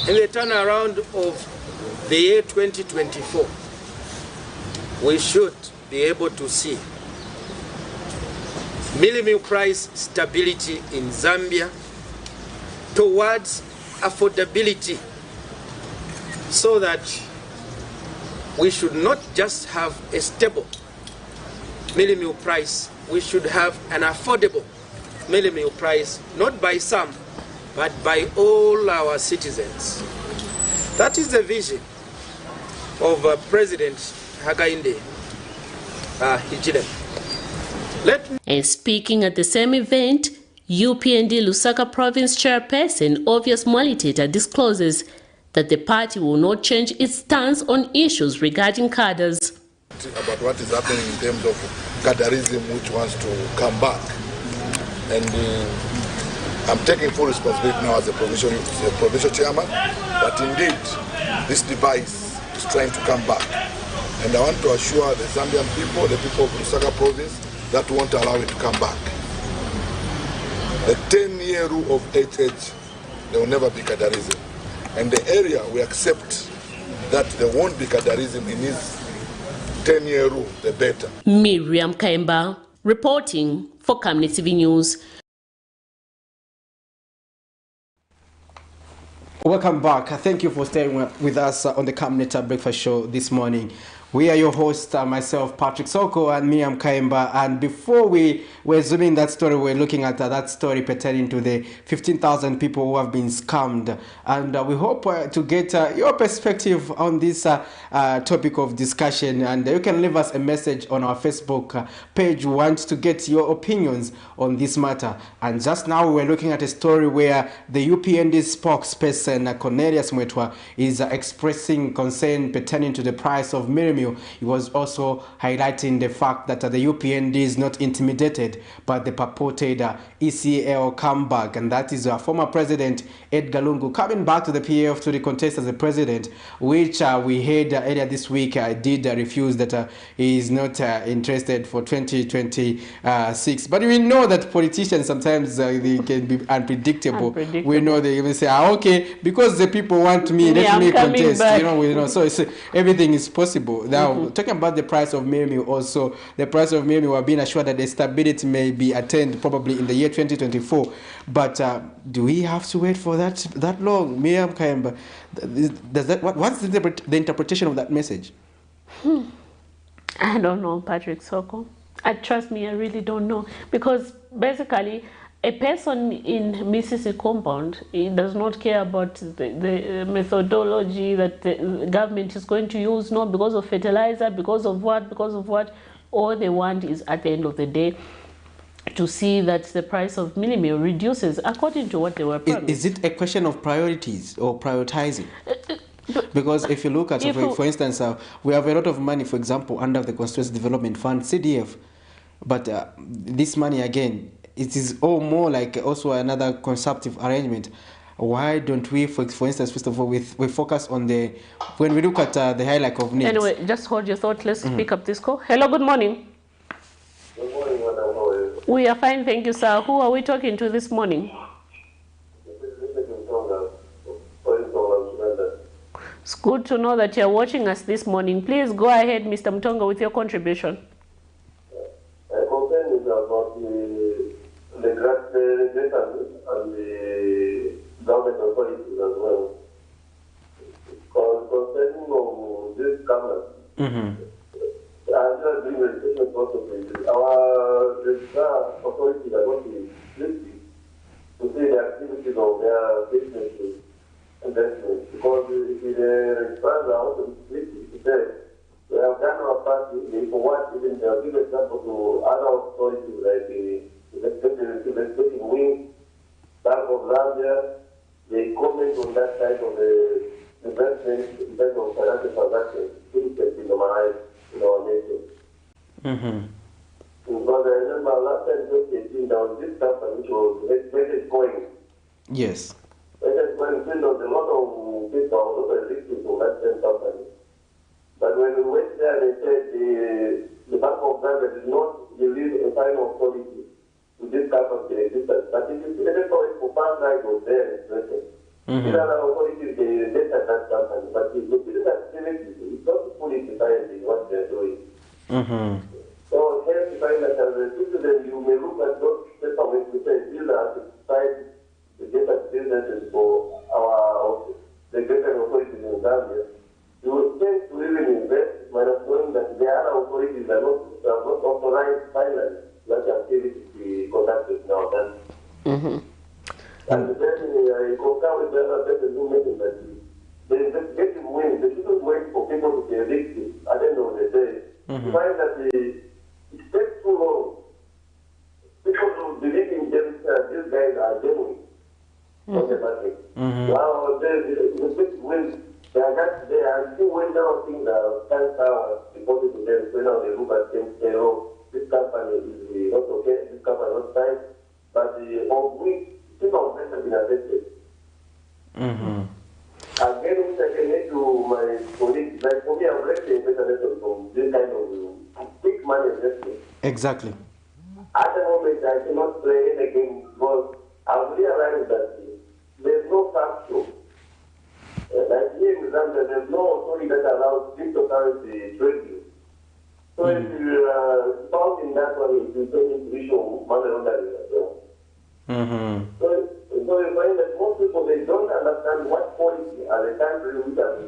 M: in the turnaround of the year 2024, we should be able to see mealie meal price stability in Zambia towards affordability, so that we should not just have a stable mealie meal price, we should have an affordable mealie meal price, not by some, but by all our citizens. That is the vision of President Hakainde Hichilema.
A: And speaking at the same event, UPND Lusaka Province Chairperson Obvious Mwaliteta discloses that the party will not change its stance on issues regarding cadres.
N: About what is happening in terms of cadreism, which wants to come back. And I'm taking full responsibility now as the provincial chairman, but indeed this device is trying to come back. And I want to assure the Zambian people, the people of Lusaka province, that won't allow it to come back. The 10-year rule of HH, there will never be cadreism. And the area we accept that there won't be cadreism in his 10-year rule, the better.
A: Miriam Kaimba reporting for Camnet TV News.
B: Welcome back. Thank you for staying with us on the Camnet Breakfast Show this morning. We are your hosts, myself, Patrick Soko, and Miriam Kaimba. And before we were zooming that story, we're looking at that story pertaining to the 15,000 people who have been scammed. And we hope to get your perspective on this topic of discussion. And you can leave us a message on our Facebook page. We want to get your opinions on this matter. And just now, we were looking at a story where the UPND spokesperson, Cornelius Mwetwa, is expressing concern pertaining to the price of mealie. He was also highlighting the fact that the UPND is not intimidated by the purported ECL comeback, and that is former President Edgar Lungu coming back to the PAF to contest as the president, which we heard earlier this week did refuse that he is not interested for 2026. But we know that politicians sometimes they can be unpredictable. We know they even say, okay, because the people want me, let me contest. So it's, everything is possible. Now, talking about the price of mealie, also the price of mealie, we are being assured that the stability may be attained probably in the year 2024. But do we have to wait for that long? Miriam Kaimba, what's the interpretation of that message?
A: I don't know, Patrick Soko. Trust me, I really don't know. Because basically, a person in Mississippi compound, he does not care about the methodology that the government is going to use, no, because of fertilizer, because of what. All they want is, at the end of the day, to see that the price of mealie meal reduces according to what they were promised.
B: Is it a question of priorities or prioritizing? Because if you look at, for instance, we have a lot of money, for example, under the Constituency Development Fund, CDF, but this money, again, it is all more like also another consumptive arrangement. Why don't we, for instance, first of all, we focus on when we look at the highlight of needs?
A: Anyway, just hold your thought. Let's pick up this call. Hello, good morning.
L: Good morning, madam. How are you?
A: We are fine, thank you, sir. Who are we talking to this morning? It's good to know that you're watching us this morning. Please go ahead, Mr. Mtonga, with your contribution.
L: My concern is about the grassroots and the government authorities as well. Concerning of this cameras, I'm just doing registration processes. Our registrar authorities are going to be listening to see the activities of their businesses. Investment, because if the registrars are also listening to say, we have done our part, for what even they give example to other authorities like the investigating wing, Bank of Zambia, they comment on that type of the investment in terms of financial transactions, things that be normalized in our nation. Because I remember last time, 2018, there was this company which was message going.
B: Yes.
L: Message going, there was a lot of people, a lot of victims of that same company. But when we went there, they said the Bank of final authority to discuss on the existence. But if you see the record for past right was there in present. These are the authorities, they invested that company. But if you see that activity, it's not fully decided in what they're doing. So here to find that as a citizen, you may look at those paperwork to say these are the sites, the data businesses for the government authorities in Zambia. You will tend to even invest, minus knowing that the other authorities are not authorized finally that activity to be conducted now. And then I concur with the other person who mentioned that the investigative wing, they shouldn't wait for people to be evicted at the end of the day. You find that it takes too long. People who believe in them, these guys are genuine. On the market. Now, the when they are just there, until when now things are reported to them, so now they look at them and say, oh, this company is not okay, this company is not fine, but of which people have been affected. Again, which I can add to my colleagues, like for me, I've read the investor from this kind of quick money investment.
B: Exactly.
L: At the moment, I cannot play any game because I've realized that there's no factor. Like here in Zambia, there's no authority that allows cryptocurrency trading. So if you are found in that one, it will turn into issue of money laundering as well. So you find that most people, they don't understand what policy are the country which are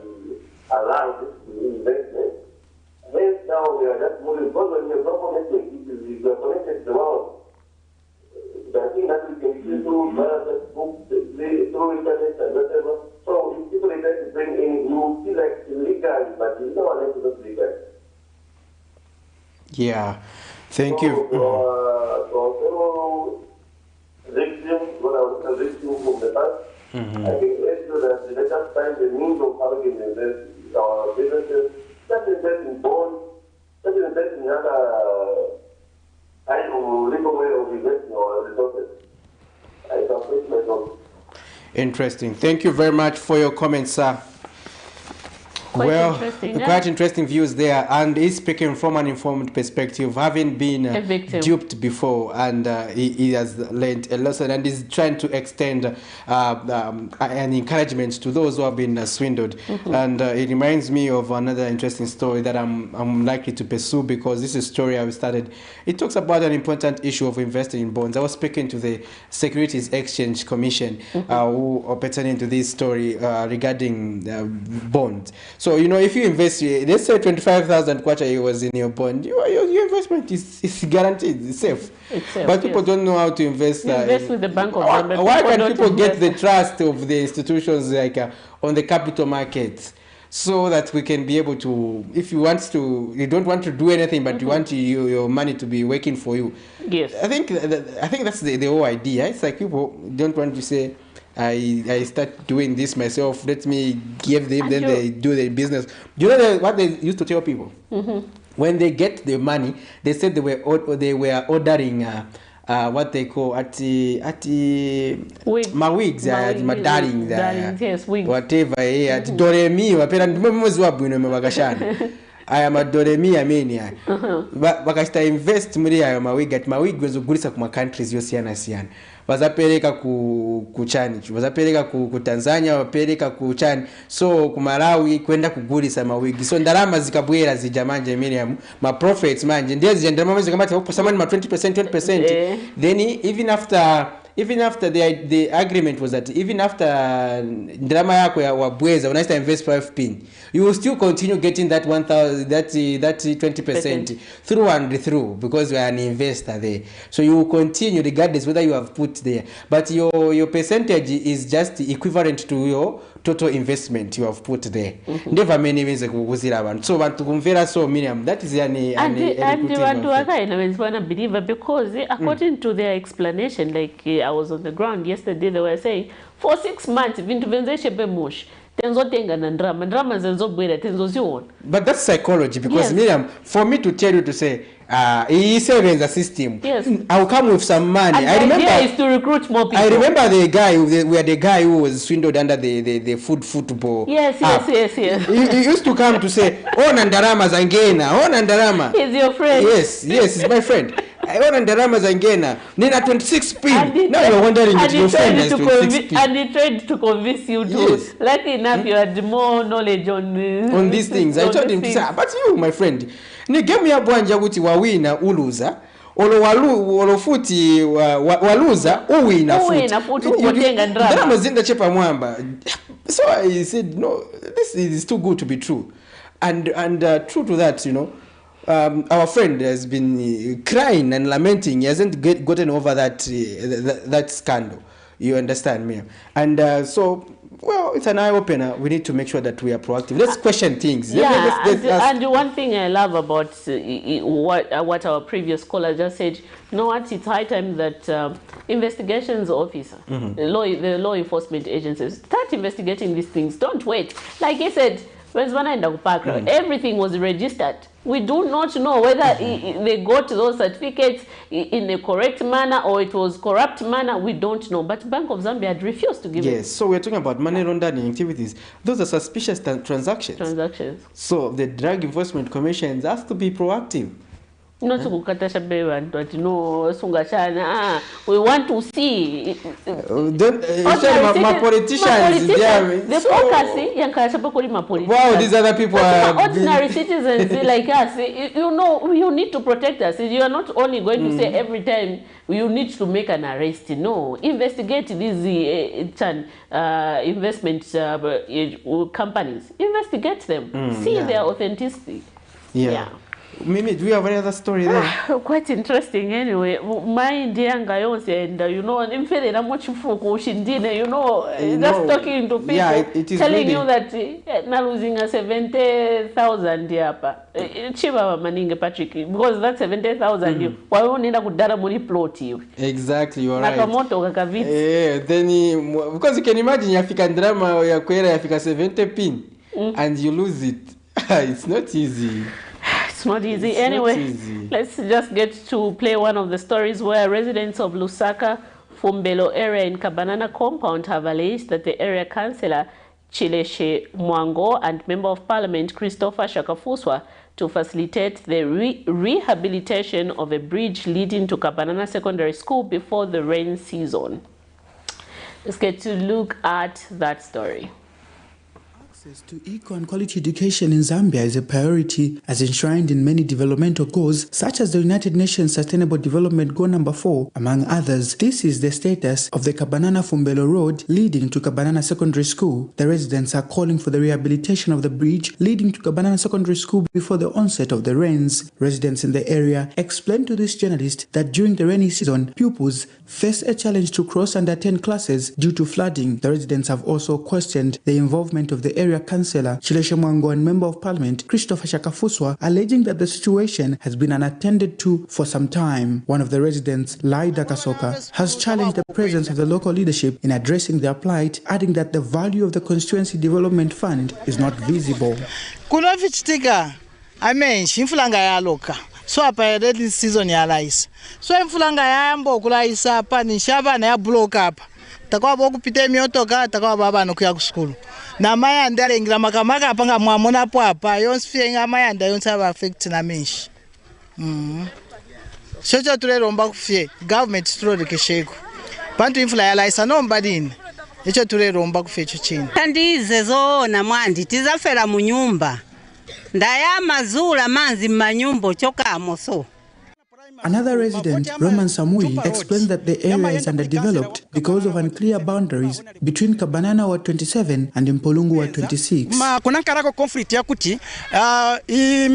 L: allowed investment. Hence now we are just moving, because when you're not connected, you are connected to the world. I think that we can do through internet and whatever. So if people are trying to bring in, you will feel like illegal, but you know unless it's not legal.
B: Yeah, thank you.
L: So victims, what I was a victim from the past, I can ask you that let us find the means of how we can invest our businesses, just invest in bonds, just invest in other kind of legal way of investing our resources. I can put myself.
B: Interesting. Thank you very much for your comments, sir. Quite interesting views there, and he's speaking from an informed perspective, having been duped before, and he has learned a lesson, and is trying to extend an encouragement to those who have been swindled. And it reminds me of another interesting story that I'm likely to pursue, because this is a story I started. It talks about an important issue of investing in bonds. I was speaking to the Securities Exchange Commission, who are pertaining to this story regarding bonds. So, you know, if you invest, let's say 25,000 kwacha was in your bond, your investment is guaranteed, it's safe. But people don't know how to invest.
A: Invest with the Bank of Zambia.
B: Why can people get the trust of the institutions like on the capital market? So that we can be able to, if you want to, you don't want to do anything, but you want your money to be working for you.
A: Yes.
B: I think that's the whole idea. It's like people don't want to say, I start doing this myself, let me give them, then they do their business. Do you know what they used to tell people? When they get the money, they said they were ordering what they call mawigs, darling,
A: yes, wigs.
B: Whatever, doremi, wapera mwezi wa bwino mabagashana. Aya madoremi amenia. Bakashita invest muri ayo mawig, ati mawig wezogulisa kuma countries yosiyana. Wazapeleka ku Chani, wazapeleka ku Tanzania, wapeleka ku Chani, so ku Malawi kwenda kugulisa mawigi. So ndalama zikabwera zijamanje Miriam, ma profits manje ndiye ndalama zikamati kusamani ma 20%. Then even after the agreement was that even after drama yako ya wabweza when I invest 5 pin, you will still continue getting that 1,000 that 20% through and through, because you are an investor there. So you will continue regardless whether you have put there, but your percentage is just equivalent to your total investment you have put there. Never many ways kukuzira abantu. So bantu kumvera, so Miriam, that is and
A: bantu wakaina believer, because according to their explanation, like I was on the ground yesterday, they were saying for 6 months vintu venzeshe bemush tenzotenga na ndrama zenzobwera tenzoziona.
B: But that's psychology, because Miriam, for me to tell you to say he serves a system.
A: Yes.
B: I'll come with some money.
A: And the idea is to recruit more people.
B: I remember the guy who was swindled under the football.
A: Yes.
B: He used to come to say, oh Nandarama Zangena, oh Nandarama.
A: He's your friend.
B: Yes, he's my friend. I want ndarama zangena. Nina 26 pin. Now you're wondering if your friend has 26 pin.
A: And he tried to convince you to.
B: Yes.
A: Lucky enough, you had more knowledge on
B: these things. I told him to say, but you, my friend, ni game ya bwanja kuti wawina uluza. Olo futi waluza uwina futi. Ndarama zinda chepa mwamba. So I said, no, this is too good to be true. And true to that, you know, our friend has been crying and lamenting. He hasn't gotten over that scandal. You understand me? And so, well, it's an eye-opener. We need to make sure that we are proactive. Let's question things.
A: Yeah, and one thing I love about what our previous caller just said, you know what, it's high time that investigations officer, the law enforcement agencies, start investigating these things. Don't wait. Like he said, everything was registered. We do not know whether they got those certificates in a correct manner or it was corrupt manner. We don't know. But Bank of Zambia had refused to give it.
B: Yes, so we're talking about money laundering activities. Those are suspicious transactions. So the Drug Enforcement Commission has to be proactive.
A: Not to but no, we want to see.
B: My politicians,
A: the focus,
B: wow, these other people are
A: ordinary citizens like us. You know, you need to protect us. You are not only going to say every time you need to make an arrest. No, investigate these investment companies. Investigate them. See their authenticity.
B: Yeah. Mimi, do you have any other story there?
A: Quite interesting anyway. Mind yanga yonse and you know, I'm feeling how much you know, just talking to people, telling really you that now losing a 70,000 yapa. Chiva maninge Patrick, because that 70,000 you why won't need a kudara money plot you.
B: Exactly, you're right.
A: Then
B: because you can imagine African drama ya kwera Africa 70 pin and you lose it. It's not easy.
A: It's not easy. Anyway, let's just get to play one of the stories where residents of Lusaka, Fumbelo area in Kabanana compound have alleged that the area councillor Chileshe Mwango and Member of Parliament Christopher Shakafuswa to facilitate the rehabilitation of a bridge leading to Kabanana Secondary School before the rain season. Let's get to look at that story.
O: Access to equal and quality education in Zambia is a priority as enshrined in many developmental goals such as the United Nations Sustainable Development Goal number 4, among others. This is the status of the Kabanana Fumbelo Road leading to Kabanana Secondary School. The residents are calling for the rehabilitation of the bridge leading to Kabanana Secondary School before the onset of the rains. Residents in the area explained to this journalist that during the rainy season, pupils face a challenge to cross and attend classes due to flooding. The residents have also questioned the involvement of the area councillor Chileshe Mwango and Member of Parliament Christopher Shakafuswa, alleging that the situation has been unattended to for some time. One of the residents, Laida Kasoka, has challenged the presence of the local leadership in addressing their plight, adding that the value of the Constituency Development Fund is not visible.
P: Kunovichitika amenshi imfulanga yaloka so apa ready season ya laisa so imfulanga yambo kulaisa apa nishaba na ya block up takwa bokupita myotoka takwa baba no kuya ku school na maya ndalengira makamaka apanga mwamona apo apa yonsifyenga maya ndayonse aba affect na menshi Chocho tureromba kufye government turodekesheko bantu imfula ya laisa no mbadini echo tureromba kufye echo chini
Q: ndize zona mwandi tizafera mu nyumba ndayama zula manzi manyumbo chokamo so.
O: Another resident, Roman Samui, explained that the area is underdeveloped because of unclear boundaries between Kabanana Ward 27 and Mpolungu Ward 26.
R: Kuna karako conflict ya kuti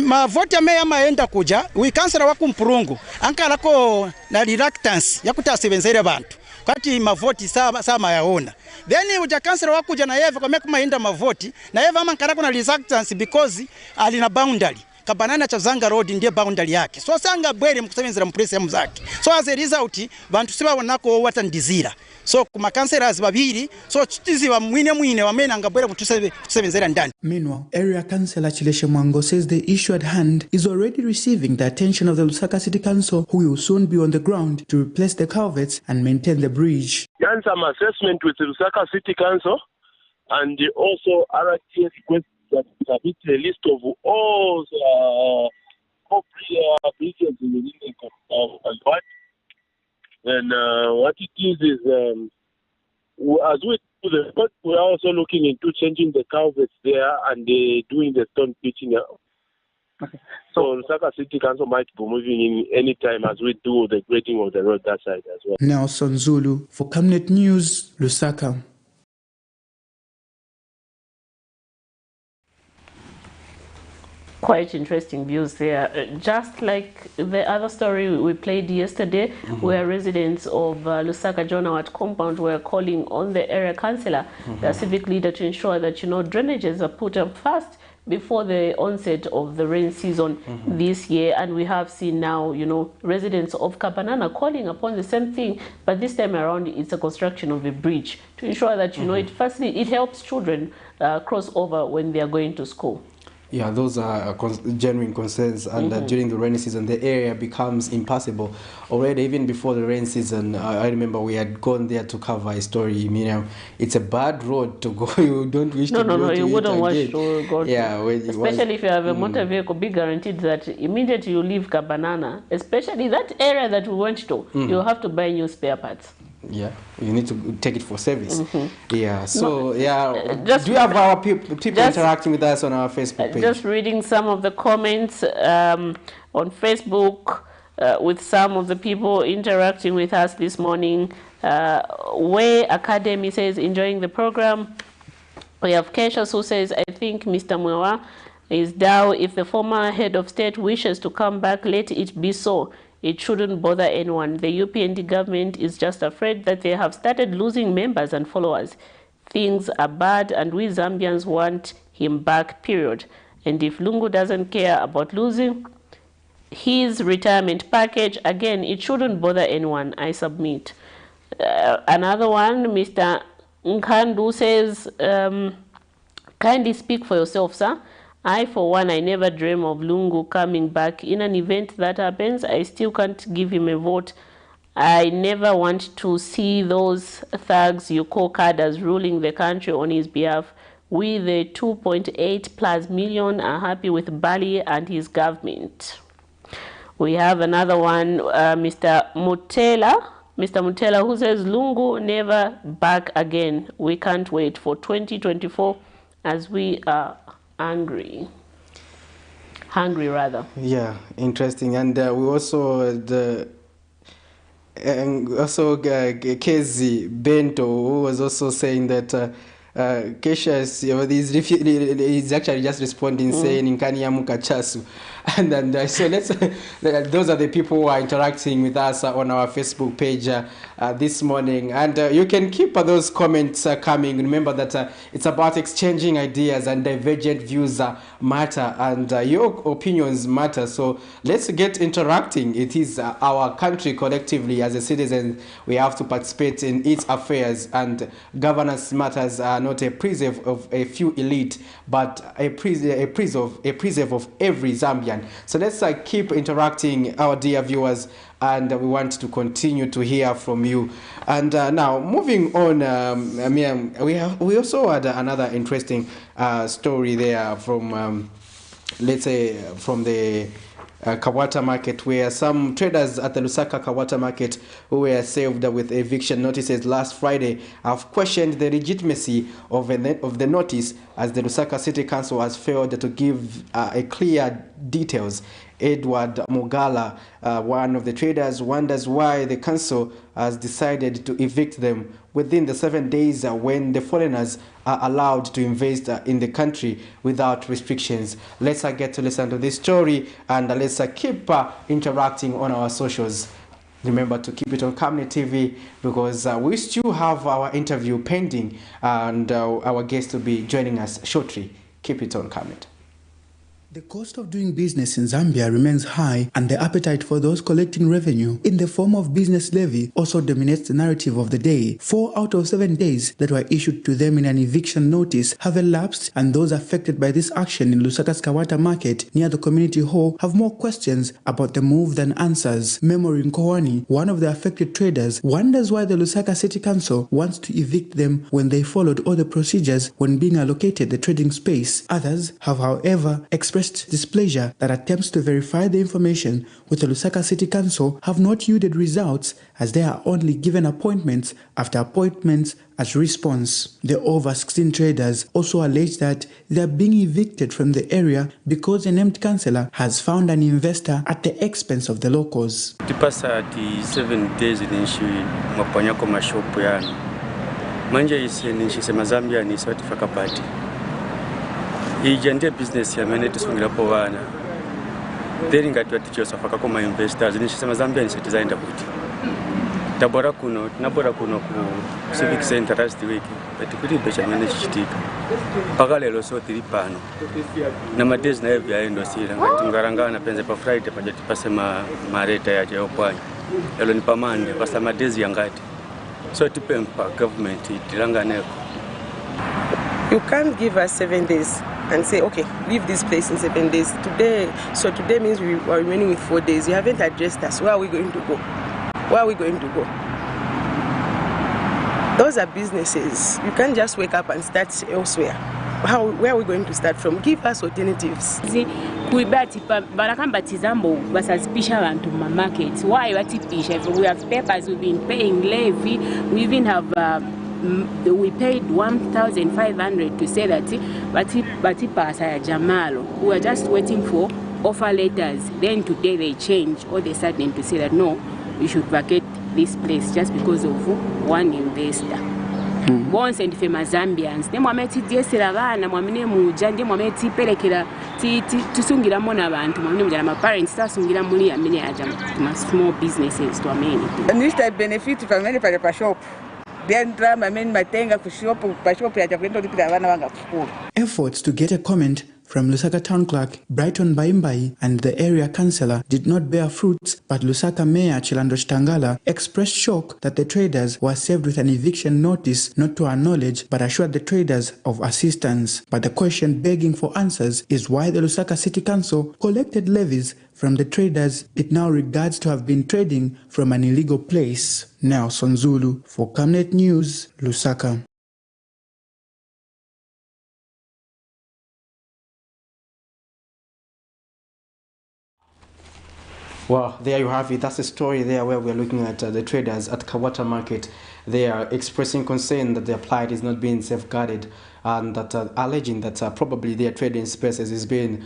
R: mavoti ya meya maenda kuja wikansera waku Mpulungu ankarako na reluctance ya kutasebenzera bantu kati mavoti sama yaona then uja kansera wakuja na yeve kwa maenda mavoti na yeve ama nkarako na reluctance because alina boundary Kabanana cha Zanga Road ndiye boundary yake. So sanga bwere mkusebenzera mpresi ya mzaki. So as a result, bantu siba wanako watandizira. So kuma councillors babiri, so chitizi wa mwine wamena ngabwere kutusebenzera ndani.
O: Meanwhile, area councillor Chileshe Mwango says the issue at hand is already receiving the attention of the Lusaka City Council, who will soon be on the ground to replace the culverts and maintain the bridge.
S: Done some assessment with the Lusaka City Council and also RTS request that submit a list of all bridges in the what it is as we do the sport, we are also looking into changing the culverts there and doing the stone pitching.
C: Okay.
S: So Lusaka City Council might be moving in any time as we do the grading of the road that side as well.
O: Nelson Zulu for Camnet News, Lusaka.
A: Quite interesting views there. Just like the other story we played yesterday, where residents of Lusaka Jonawat compound were calling on the area councillor, the civic leader, to ensure that drainages are put up fast before the onset of the rain season this year. And we have seen now, residents of Kapanana calling upon the same thing, but this time around it's a construction of a bridge to ensure that it helps children cross over when they are going to school.
B: Yeah, those are genuine concerns, and during the rainy season, the area becomes impassable. Already, even before the rain season, I remember we had gone there to cover a story. It's a bad road to go. You don't wish to go to it.
A: No, you wouldn't wish to go
B: to.
A: Especially if you have a motor vehicle, be guaranteed that immediately you leave Kabanana, especially that area that we went to, you'll have to buy new spare parts.
B: Yeah, you need to take it for service. Yeah, so do you have our people interacting with us on our Facebook page?
A: Just reading some of the comments on Facebook with some of the people interacting with us this morning. Way Academy says, enjoying the program. We have Kesha who says, I think Mr. Mwewa is down. If the former head of state wishes to come back, let it be so. It shouldn't bother anyone. The UPND government is just afraid that they have started losing members and followers. Things are bad and we Zambians want him back, period. And if Lungu doesn't care about losing his retirement package, again, it shouldn't bother anyone. I submit. Another one, Mr. Nkandu says, kindly speak for yourself, sir. I, for one, I never dream of Lungu coming back. In an event that happens, I still can't give him a vote. I never want to see those thugs you call cadres ruling the country on his behalf. We, the 2.8+ million, are happy with Bali and his government. We have another one, Mr. Mutela, who says, Lungu never back again. We can't wait for 2024 as we are hungry rather.
B: Yeah, interesting. And we also Kezi Bento, who was also saying that Kesha is actually just responding, saying Nkani Yamuka Chasu. And so those are the people who are interacting with us on our Facebook page this morning. And you can keep those comments coming. Remember that it's about exchanging ideas, and divergent views matter, and your opinions matter. So let's get interacting. It is our country collectively as a citizen. We have to participate in its affairs, and governance matters are not a preserve of a few elite, but a preserve of every Zambian. So let's keep interacting, our dear viewers, and we want to continue to hear from you. And now, moving on, we also had another interesting story there from, let's say, from the Kawata market, where some traders at the Lusaka Kawata market who were served with eviction notices last Friday have questioned the legitimacy of the notice, as the Lusaka City Council has failed to give a clear details. Edward Mogala, one of the traders, wonders why the council has decided to evict them within the 7 days when the foreigners are allowed to invest in the country without restrictions. Let's get to listen to this story, and let's keep interacting on our socials. Remember to keep it on Camnet TV, because we still have our interview pending, and our guest will be joining us shortly. Keep it on Camnet.
O: The cost of doing business in Zambia remains high, and the appetite for those collecting revenue in the form of business levy also dominates the narrative of the day. 4 out of 7 days that were issued to them in an eviction notice have elapsed, and those affected by this action in Lusaka's Kawata market near the community hall have more questions about the move than answers. Memory Nkowani, one of the affected traders, wonders why the Lusaka City Council wants to evict them when they followed all the procedures when being allocated the trading space. Others have, however, expressed expressed displeasure that attempts to verify the information with the Lusaka City Council have not yielded results, as they are only given appointments after appointments as response. The over 16 traders also allege that they are being evicted from the area because a named councillor has found an investor at the expense of the locals.
T: Tipasa 7 days ninshi mapanyako mashopu yani. Manje isi ninshi sema Zambia ni satifaka party. Ijande business ya mene tusungira po wana. Then ngati waticho safaka koma investors ninshi sema Zambia ni setizaenda kuti. Nabora kuno ku civic center last week kuti besha mene chichitika. Paka lelo so tiri pano. Na madezi na hivi yaendo sila ngati ngarangana penze pa Friday paja tipase mareta ya jopwanya. Lelo ni pamande pasa madezi yangati. So tipempa government itilanganeko.
U: You can't give us 7 days and say, okay, leave this place in 7 days. Today means we are remaining with 4 days. You haven't addressed us. Where are we going to go? Where are we going to go? Those are businesses. You can't just wake up and start elsewhere. Where are we going to start from? Give us alternatives.
A: Barakamba tizambo basazipisha abantu mu market. Why watipisha? If we have papers, we've been paying levy, we even have we paid 1,500 to say that bati pasa ya Jamalo. We are just waiting for offer letters. Then today they change all the sudden to say that no, we should vacate this place just because of one investor. Once and famous Zambians, they mwameti diesela bana mwamine muja ndi mwameti pelekera tusungira mona abantu mwamine muja na parents tasungira muli ya mine aja small businesses to ameni.
U: And this type benefit from many pa shop.
O: Efforts to get a comment from Lusaka Town Clerk Brighton Baimbai and the area councillor did not bear fruits, but Lusaka Mayor Chilando Chitangala expressed shock that the traders were served with an eviction notice not to our knowledge, but assured the traders of assistance. But the question begging for answers is why the Lusaka City Council collected levies from the traders it now regards to have been trading from an illegal place. Nelson Zulu for Camnet News, Lusaka.
B: Well, there you have it. That's a story there where we're looking at the traders at Kawata Market. They are expressing concern that their plight is not being safeguarded, and that alleging that probably their trading spaces is being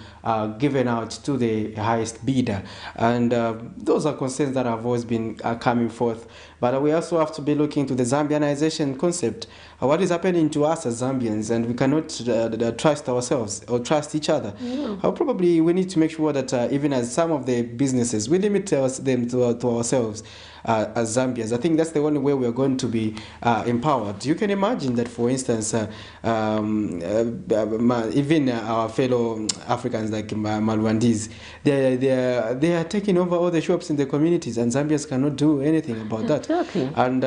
B: given out to the highest bidder. And those are concerns that have always been coming forth. But we also have to be looking to the Zambianization concept. What is happening to us as Zambians, and we cannot trust ourselves or trust each other. Yeah. Probably we need to make sure that even as some of the businesses, we limit them to ourselves. As Zambians, I think that's the only way we are going to be empowered. You can imagine that, for instance, even our fellow Africans like Malwandis, they are taking over all the shops in the communities, and Zambians cannot do anything about that. Exactly. And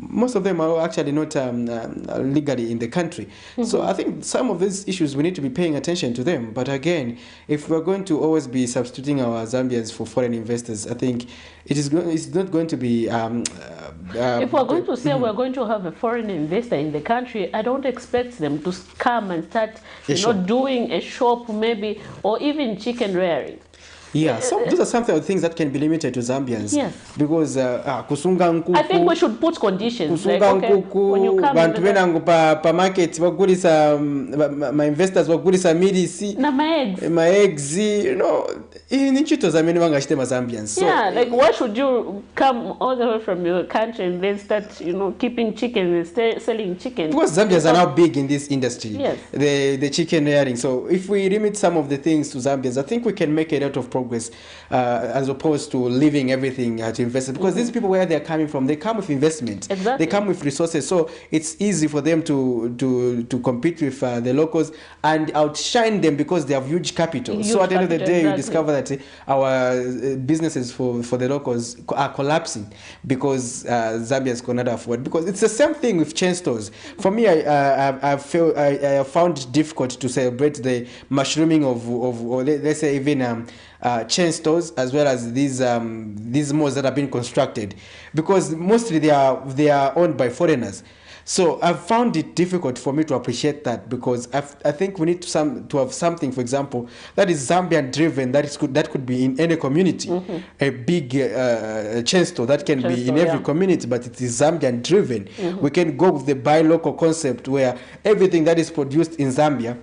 B: most of them are actually not legally in the country. Mm-hmm. So I think some of these issues we need to be paying attention to them. But again, if we're going to always be substituting our Zambians for foreign investors, I think it's not going to be...
A: if we're going to say we're going to have a foreign investor in the country, I don't expect them to come and start doing a shop maybe, or even chicken rearing.
B: Yeah, so those are some of the things that can be limited to Zambians.
A: Yes.
B: Because kusunga nkuku,
A: I think we should put conditions.
B: Kusunga nkuku, when you come bantu benangu pa market bagulisa ma investors bagulisa milisi
A: na ma
B: eggs, you know, in chito zameni bangashite ma Zambians. So,
A: yeah, like why should you come all the way from your country and then start, keeping chicken and selling chicken?
B: Because Zambians are now big in this industry.
A: Yes.
B: The chicken rearing. So if we limit some of the things to Zambians, I think we can make a lot of progress. As opposed to leaving everything to invest, because these people, where they're coming from, they come with investment.
A: Exactly.
B: They come with resources, so it's easy for them to compete with the locals and outshine them because they have huge capital. So at the end of the day, you discover that our businesses for the locals are collapsing because Zambians cannot afford. Because it's the same thing with chain stores. For me, I found it difficult to celebrate the mushrooming of or let's say even chain stores, as well as these malls that have been constructed, because mostly they are owned by foreigners. So I've found it difficult for me to appreciate that, because I think we need to have something, for example, that is Zambian driven, that could be in any community. A big chain store that can be in every community, but it is Zambian driven. We can go with the buy local concept, where everything that is produced in Zambia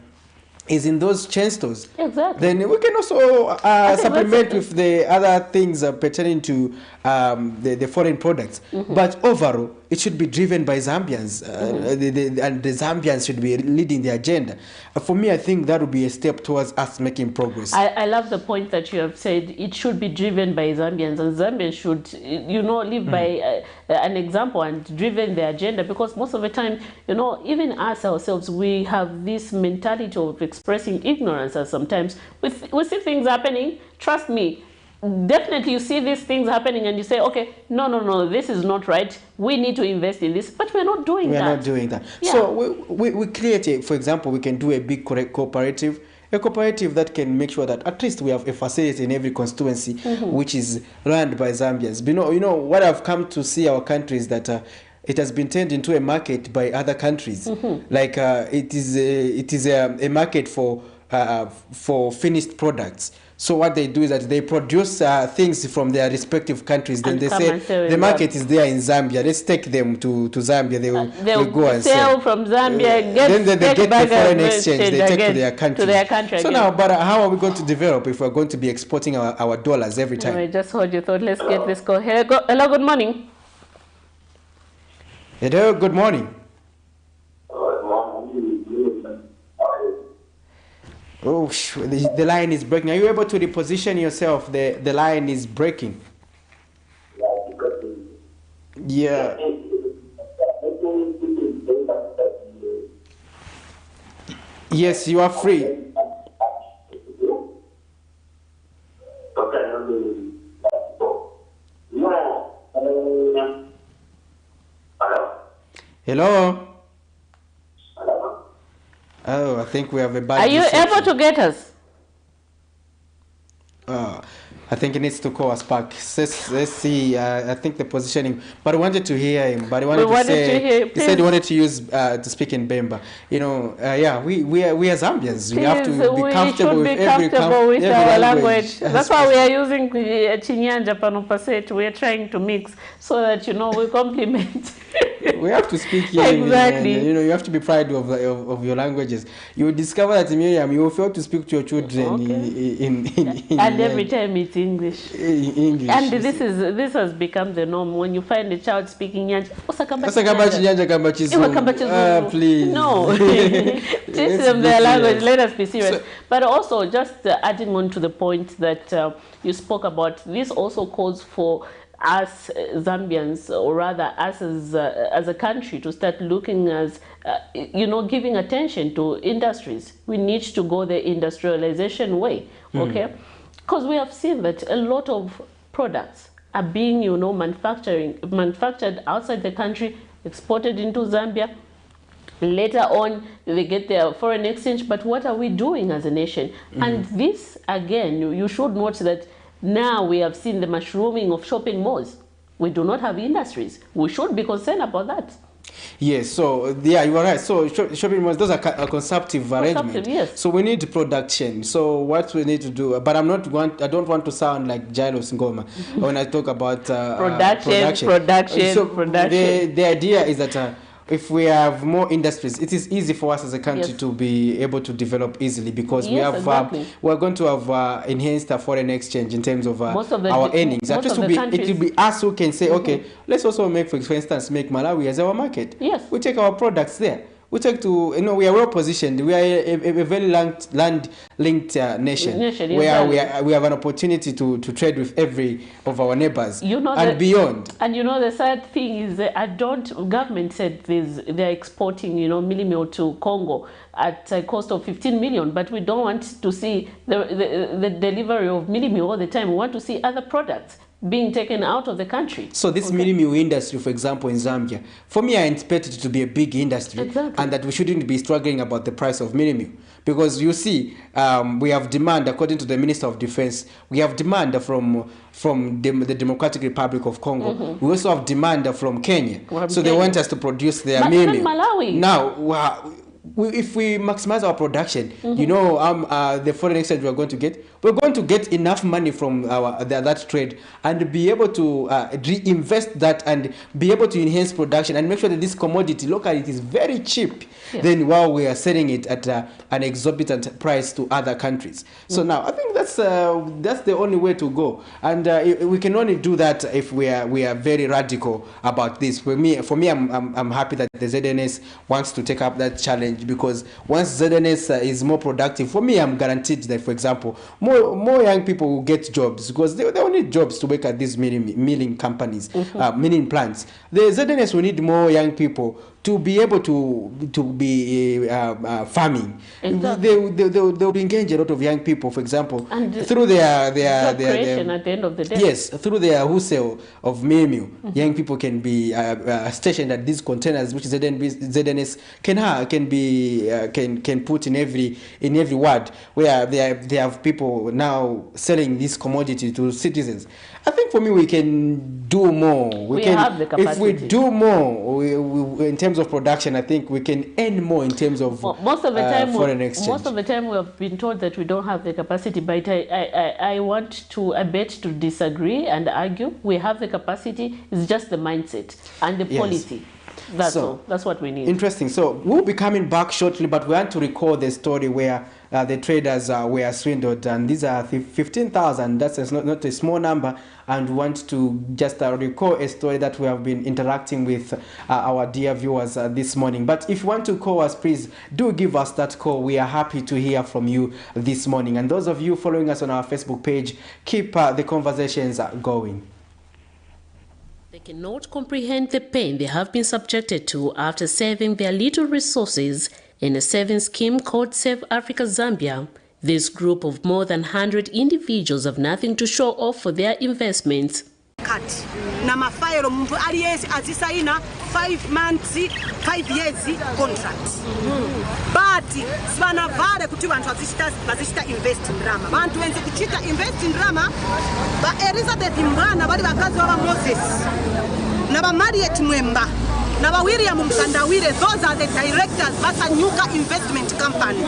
B: is in those chain stores.
A: Exactly.
B: Then we can also supplement with the other things pertaining to the foreign products. But overall, it should be driven by Zambians, and the Zambians should be leading the agenda. For me, I think that would be a step towards us making progress.
A: I love the point that you have said. It should be driven by Zambians, and Zambians should, live by an example and driven the agenda, because most of the time, even us ourselves, we have this mentality of expressing ignorance, as sometimes we see things happening. Trust me, definitely you see these things happening and you say, okay, no, this is not right. We need to invest in this, but we're not doing that.
B: We're not doing that.
A: Yeah.
B: So we create, for example, we can do a big cooperative, a cooperative that can make sure that at least we have a facility in every constituency which is run by Zambians. What I've come to see our country is that it has been turned into a market by other countries. Like it is a market for finished products. So what they do is that they produce things from their respective countries. Then they say the market is there in Zambia. Let's take them to Zambia. They will go and
A: sell from Zambia.
B: Then they get the foreign exchange. They take to their country. So
A: again.
B: now, but how are we going to develop if we're going to be exporting our dollars every time?
A: Anyway, just hold your thought. Let's get this go. Hello, good morning.
B: Hello, good morning. Oh, the line is breaking. Are you able to reposition yourself? The line is breaking. Yeah. Yes, you are free. Hello? Oh, I think we have a bad
A: Are you
B: reception.
A: able to get us?
B: I think he needs to call us back. Let's see. I think the positioning. But I wanted to hear him. But he wanted to say. He said he wanted to use to speak in Bemba. We are Zambians. We have to be comfortable with every
A: our language. That's why we are using Chinyanja Panupasset. We are trying to mix so that we complement.
B: We have to speak here.
A: Exactly.
B: And, you have to be proud of your languages. You will discover that Miriam, you will fail to speak to your children in
A: and every time it's English.
B: English.
A: And this has become the norm. When you find a child speaking Nyanja,
B: please.
A: No. Teach them their language. Let us be serious. But also, just adding on to the point that you spoke about, this also calls for us Zambians, or rather us as a country, to start looking as, giving attention to industries. We need to go the industrialization way, okay? Because we have seen that a lot of products are being, manufactured outside the country, exported into Zambia. Later on, they get their foreign exchange. But what are we doing as a nation? And this, again, you should note that now we have seen the mushrooming of shopping malls. We do not have industries. We should be concerned about that.
B: Yes, so yeah, you are right. So shopping malls, those are a consumptive arrangement.
A: Yes.
B: So we need production. So what we need to do, but I don't want to sound like Jairus Ngoma when I talk about production. The idea is that if we have more industries, it is easy for us as a country to be able to develop easily, because we have we're going to have enhanced our foreign exchange in terms of our earnings. At least it will be us who can say, okay, let's also make, for instance, make Malawi as our market.
A: Yes.
B: We take our products there. We take to, we are well positioned. We are a very land-linked nation where we have an opportunity to trade with every of our neighbors and beyond.
A: And the sad thing is that government said they're exporting, mealie meal to Congo at a cost of 15 million, but we don't want to see the delivery of mealie meal all the time. We want to see other products being taken out of the country.
B: So this mini meal industry, for example, in Zambia, for me, I expect it to be a big industry, and that we shouldn't be struggling about the price of mini meal. Because you see, we have demand, according to the Minister of Defense, we have demand from the Democratic Republic of Congo. We also have demand from Kenya. So they want us to produce their mini meal.
A: Malawi.
B: Now, if we maximize our production, you know, the foreign exchange we're going to get enough money from that trade and be able to reinvest that and be able to enhance production and make sure that this commodity locally it is very cheap. Then while we are selling it at an exorbitant price to other countries. So now I think that's the only way to go, and we can only do that if we are very radical about this. For me, I'm happy that the ZNS wants to take up that challenge, because once ZNS is more productive, for me, I'm guaranteed that, for example, more young people will get jobs, because they will need jobs to work at these milling companies, milling plants. The ZNS will need more young people to be able to be farming. They'll be engaging a lot of young people, for example, and through their
A: creation at the end of the day.
B: Yes, through their wholesale of meal. Young people can be stationed at these containers, which ZNS can put in every ward, where they have people now selling this commodity to citizens. I think for me we can do more.
A: We have the capacity.
B: If we do more in terms of production, I think we can earn more in terms of
A: most of the time
B: foreign exchange.
A: Most of the time we have been told that we don't have the capacity, but I bet to disagree and argue. We have the capacity. It's just the mindset and the policy. That's all. That's what we need.
B: Interesting. So we'll be coming back shortly, but we want to recall the story where the traders were swindled, and these are 15,000. That's not a small number, and we want to just recall a story that we have been interacting with our dear viewers this morning. But if you want to call us, please do give us that call. We are happy to hear from you this morning. And those of you following us on our Facebook page, keep the conversations going.
A: They cannot comprehend the pain they have been subjected to after saving their little resources in a saving scheme called Save Africa Zambia. This group of more than 100 individuals have nothing to show off for their investments.
G: Na mafairo muntu aliyesi azisaina 5 months 5 years contract. But sibana vale kuti vantu vazishita invest in drama. Vantu wenze kuchita invest in drama ba Elizabeth Mbana bali bakazi wa Moses na ba Mariet Mwemba na ba William Mkandawire. Those are the directors Basanyuka investment company.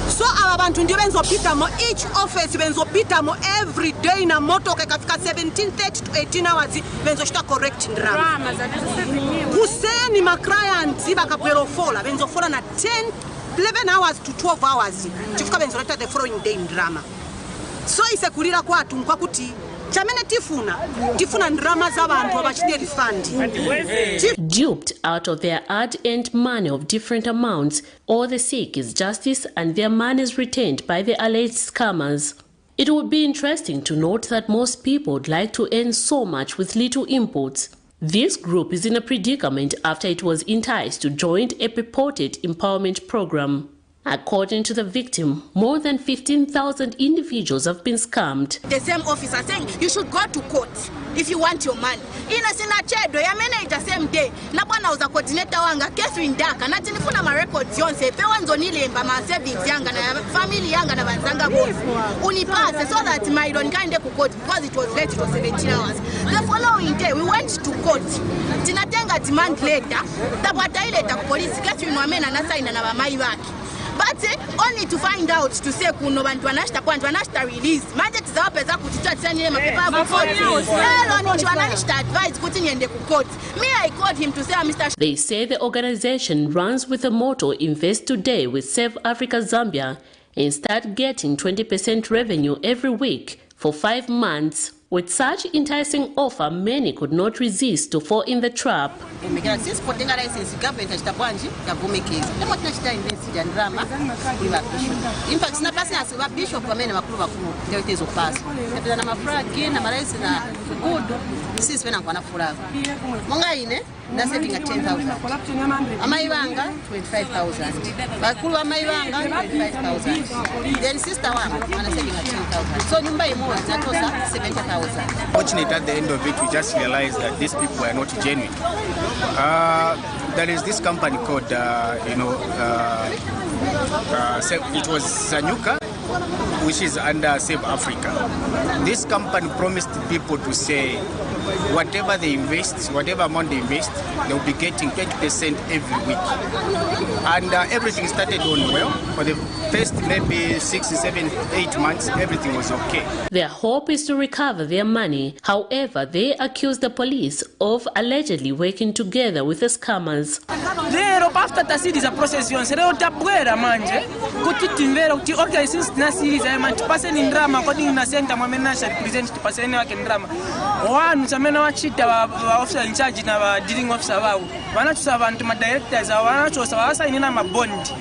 G: So aba bantu ndio benzopita mo each office benzopita mo every day na moto kafika 17:30 to 18 hours benzoshita correct drama. Kuseni ma clients bakapero fola benzofola na 11 hours to 12 hours chifika benzoleta the following day drama. So isekulira kwatu nkwa kuti chamene tifuna drama za bantu abachite refund.
A: Duped out of their hard-earned money of different amounts, all they seek is justice and their money is retained by the alleged scammers. It would be interesting to note that most people would like to earn so much with little inputs. This group is in a predicament after it was enticed to join a purported empowerment program. According to the victim, more than 15,000 individuals have been scammed.
H: The same officer saying you should go to court if you want your money. Ina sina chedo ya manager same day. Na bwana uza coordinator wanga Catherine Daka na tinifuna ma records yonse pe wanzo nilemba ma savings yanga na family yanga na banzanga boss. Unipase so that my don't kind ku court because it was late, it was 17 hours. The following day we went to court. Tinatenga demand letter. Tapata ile ta police Catherine wamena na sign na bamai wake. But only to find out to say kuno bantu wanashita release. Manje tizawapeza kutitwa tseni mapepa for hello ni wanashita advise kuti niende ku court. Me I called him to say Mr.
A: They say the organization runs with the motto invest today with Save Africa Zambia and start getting 20% revenue every week for 5 months. With such enticing offer, many could not resist to fall in the trap.
E: In fact, sinasi ba bishop bamene makulu bakulu ndetezo pass epita na mafragi na malaisi na kudu sisi pena kwa nafuraga monga ine na saving at 10,000 amaibanga 25,000 bakulu amaibanga 25,000 then sister wangu ana saving at 10,000 so nyumba imoja natosa 70,000.
I: Fortunately, at the end of it, we just realized that these people are not genuine. There is this company called, it was Zanyuka, which is under Save Africa. This company promised people to say, whatever they invest, whatever amount they invest, they'll be getting 20% every week. And everything started on well. For the first maybe 6, 7, 8 months, everything was okay.
A: Their hope is to recover their money. However, they accuse the police of allegedly working together with the scammers.
J: Lero after tasiri za procession sereo tabwera manje kuti timvera kuti okay since tinasiri za manje paseni ndrama kodi na center mwamena sha represent paseni wake ndrama wanu chamena wachita wa officer in charge na wa dealing officer wao wanachusa abantu ma directors wanachusa wasaini na mabond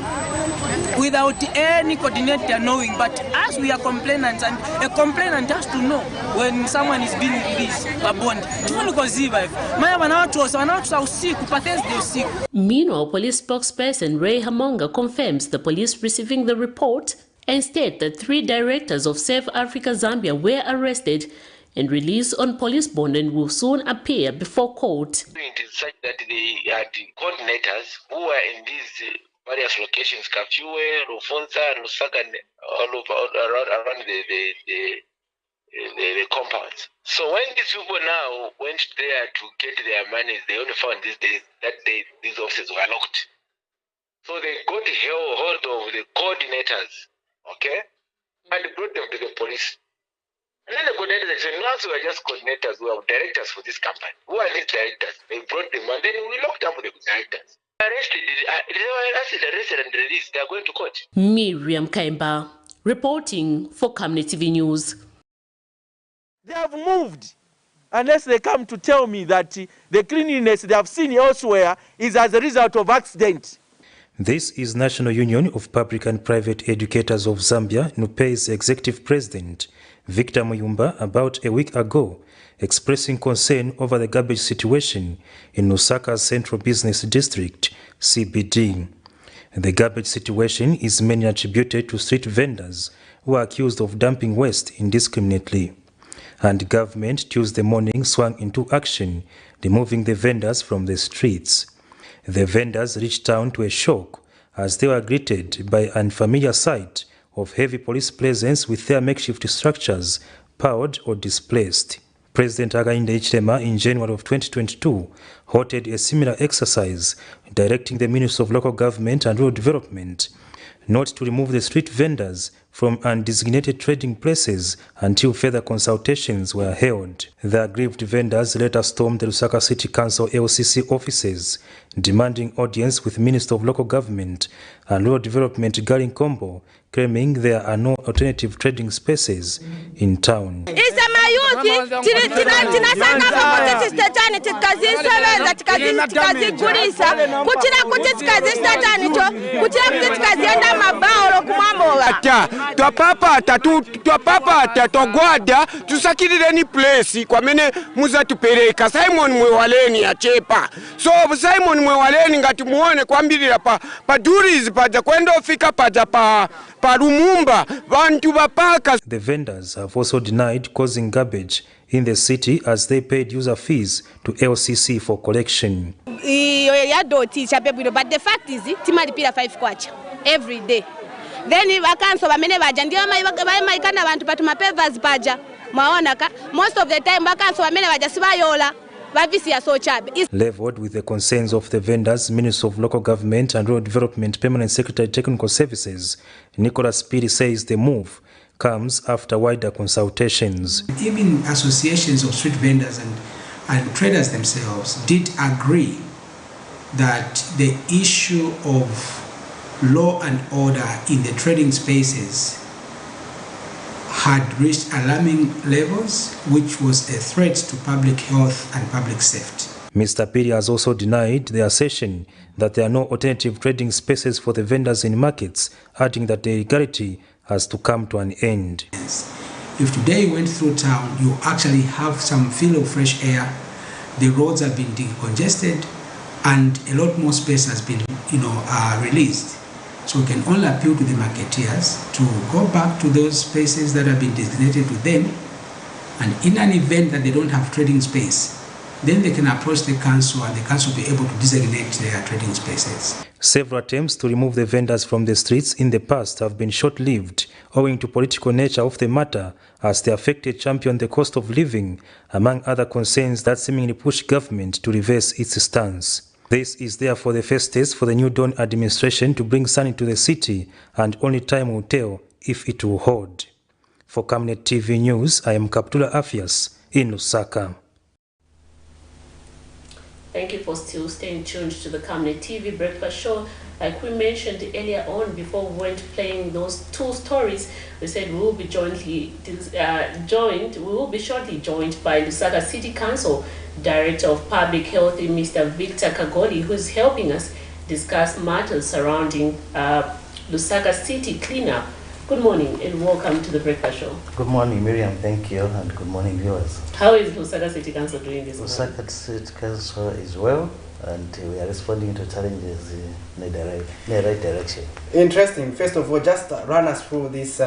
J: without any coordinator knowing, but as we are complainants, and a complainant has to know when someone is being released a bond.
A: Meanwhile, police spokesperson Ray Hamonga confirms the police receiving the report and state that 3 directors of Save Africa Zambia were arrested and released on police bond and will soon appear before court.
K: It is such that they are the coordinators who are in these various locations, Kafue, Rufunza, LUSAKA, all over around the compounds. So when these people now went there to get their money, they only found these days that these offices were locked. So they got hold of the coordinators, okay, and brought them to the police. And then the coordinators said, no, we are just coordinators, we are directors for this company. Who are these directors? They brought them and then we locked up the directors. Arrested and released. They are going to court.
A: Miriam Kaimba, reporting for Camnet TV News.
V: They have moved unless they come to tell me that the cleanliness they have seen elsewhere is as a result of accident.
D: This is National Union of Public and Private Educators of Zambia, NUPE's executive president, Victor Muyumba, about a week ago, expressing concern over the garbage situation in Lusaka's Central Business District, CBD. The garbage situation is mainly attributed to street vendors who are accused of dumping waste indiscriminately. And government Tuesday morning swung into action, removing the vendors from the streets. The vendors reached down to a shock as they were greeted by an unfamiliar sight of heavy police presence with their makeshift structures powered or displaced. President Hakainde Hichilema in January of 2022 halted a similar exercise, directing the Ministry of Local Government and Rural Development not to remove the street vendors from undesignated trading places until further consultations were held. The aggrieved vendors later stormed the Lusaka City Council LCC offices, demanding audience with Minister of Local Government and Rural Development Garin Kombo, claiming there are no alternative trading spaces in town.
W: twapapata togwada tusakirire ni place kwa mene muza tupereka Simon Mwewaleni achepa so Simon Mwewaleni ngati muone kwambirira pa duriz paja kwenda ofika paja pa Lumumba bantu bapaka.
D: The vendors have also denied causing garbage in the city as they paid user fees to LCC for collection.
E: But the fact is, timalipira 5 kwacha every day. Then if I can't so many baja ndio my kana bantu patuma papers baja maonaka most of the time bakanso so many baja sibayola bavisia so chabe.
D: Leveled with the concerns of the vendors, Minister of Local Government and Rural Development Permanent Secretary Technical Services Nicholas Piri says the move comes after wider consultations.
X: Even associations of street vendors and traders themselves did agree that the issue of law and order in the trading spaces had reached alarming levels, which was a threat to public health and public safety.
D: Mr. Piri has also denied the assertion that there are no alternative trading spaces for the vendors in markets, adding that the illegality has to come to an end.
X: If today you went through town, you actually have some feel of fresh air. The roads have been decongested, and a lot more space has been, released. So we can only appeal to the marketeers to go back to those spaces that have been designated to them, and in an event that they don't have trading space, then they can approach the council, and the council will be able to designate their trading spaces.
D: Several attempts to remove the vendors from the streets in the past have been short-lived, owing to political nature of the matter, as the affected champion the cost of living, among other concerns that seemingly push government to reverse its stance. This is therefore the first test for the New Dawn administration to bring sanity to the city, and only time will tell if it will hold. For Camnet TV News, I am Kaptula Afias in Lusaka.
A: Thank you for still staying tuned to the Camnet TV Breakfast Show. Like we mentioned earlier on, before we went playing those two stories, we said we will be shortly joined by Lusaka City Council Director of Public Health, Mr. Victor Kagodi, who is helping us discuss matters surrounding Lusaka City cleanup. Good morning and welcome to the Breakfast Show.
F: Good morning, Miriam. Thank you, and good morning, viewers.
A: How is Lusaka City Council doing this morning?
F: Lusaka City Council is well, and we are responding to challenges in the right direction.
B: Interesting. First of all, just run us through these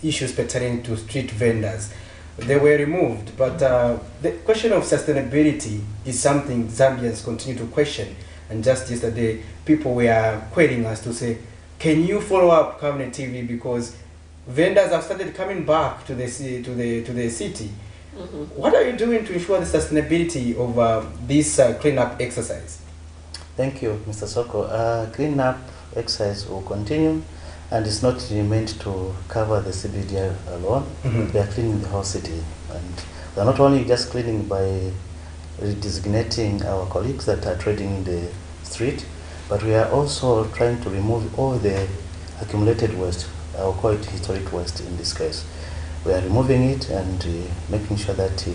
B: issues pertaining to street vendors. They were removed, but the question of sustainability is something Zambians continue to question. And just yesterday, people were querying us to say, can you follow up Camnet TV, because vendors have started coming back to the city. Mm-hmm. What are you doing to ensure the sustainability of this cleanup exercise?
F: Thank you, Mr. Soko. Cleanup exercise will continue, and it's not meant to cover the CBD alone. Mm-hmm. We are cleaning the whole city, and we are not only just cleaning by designating our colleagues that are trading in the street, but we are also trying to remove all the accumulated waste. I will call it historic waste in this case. We are removing it and making sure that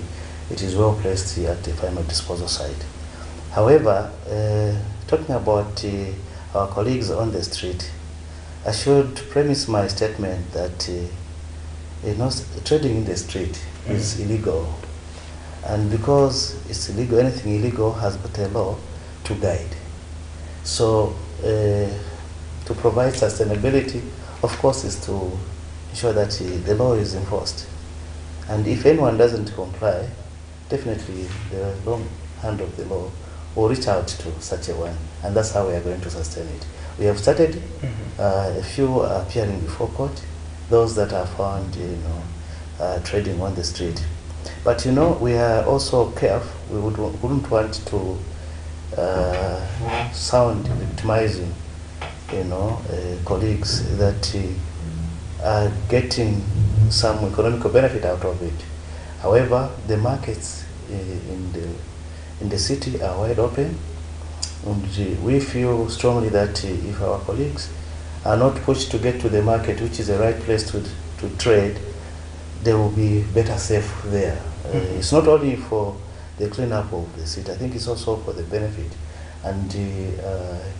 F: it is well placed at the final disposal site. However, talking about our colleagues on the street, I should premise my statement that trading in the street is illegal. And because it's illegal, anything illegal has got a law to guide. So to provide sustainability, of course, is to ensure that the law is enforced. And if anyone doesn't comply, definitely the long hand of the law will reach out to such a one. And that's how we are going to sustain it. We have started, a few are appearing before court, those that are found trading on the street. But we are also careful. We wouldn't want to sound victimizing, colleagues that are getting some economical benefit out of it. However, the markets in the city are wide open, and we feel strongly that if our colleagues are not pushed to get to the market, which is the right place to trade, they will be better safe there. It's not only for the cleanup of the city, I think it's also for the benefit and the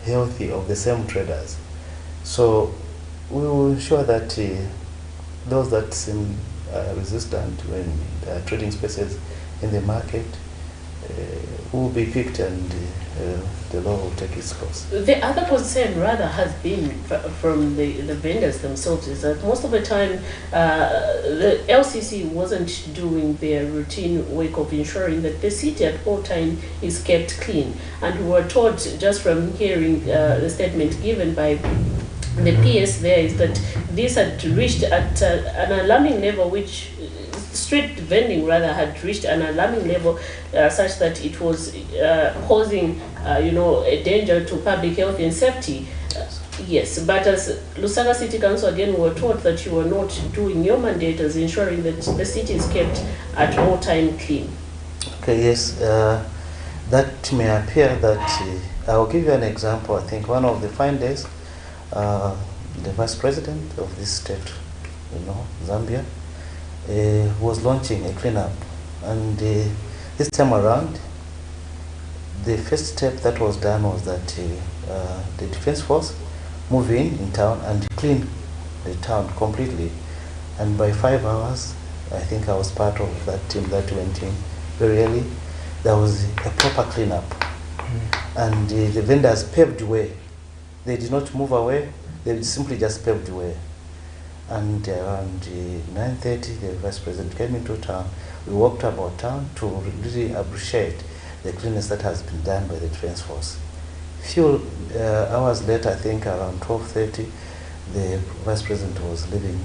F: health of the same traders. So we will ensure that those that seem resistant when there are trading spaces in the market will be picked, and the law will take its course.
A: The other concern rather has been from the vendors themselves is that most of the time the LCC wasn't doing their routine work of ensuring that the city at all time is kept clean. And we were told, just from hearing the statement given by the PS there, is that this had reached at an alarming level, which street vending rather had reached an alarming level such that it was posing a danger to public health and safety. Yes, but as Lusaka City Council, again, we were told that you were not doing your mandate as ensuring that the city is kept at all time clean.
F: Okay, yes, that may appear that I will give you an example. I think one of the fine days, the vice president of this state, Zambia, was launching a cleanup, and this time around the first step that was done was that the defense force move in town and clean the town completely. And by 5 hours, I think I was part of that team that went in very early. There was a proper cleanup. And the vendors paved the way. They did not move away, they simply just paved the way. And around 9:30, the Vice President came into town. We walked about town to really appreciate the cleanness that has been done by the defense force. Few hours later, I think around 12:30, the Vice President was leaving,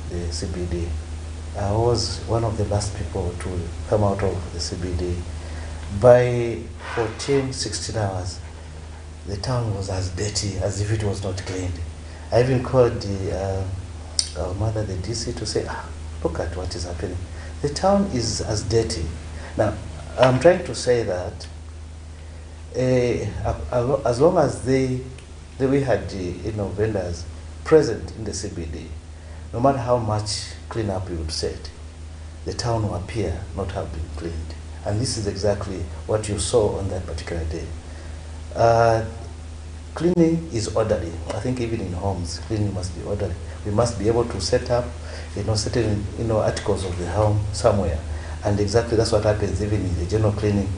F: the CBD. I was one of the last people to come out of the CBD. By 14, 16 hours, the town was as dirty as if it was not cleaned. I even called our mother, the DC, to say, look at what is happening. The town is as dirty. Now, I'm trying to say that as long as we had vendors present in the CBD, no matter how much cleanup we would set, the town will appear not have been cleaned. And this is exactly what you saw on that particular day. Cleaning is orderly. I think even in homes, cleaning must be orderly. We must be able to set up, certain, articles of the home somewhere. And exactly that's what happens even in the general cleaning.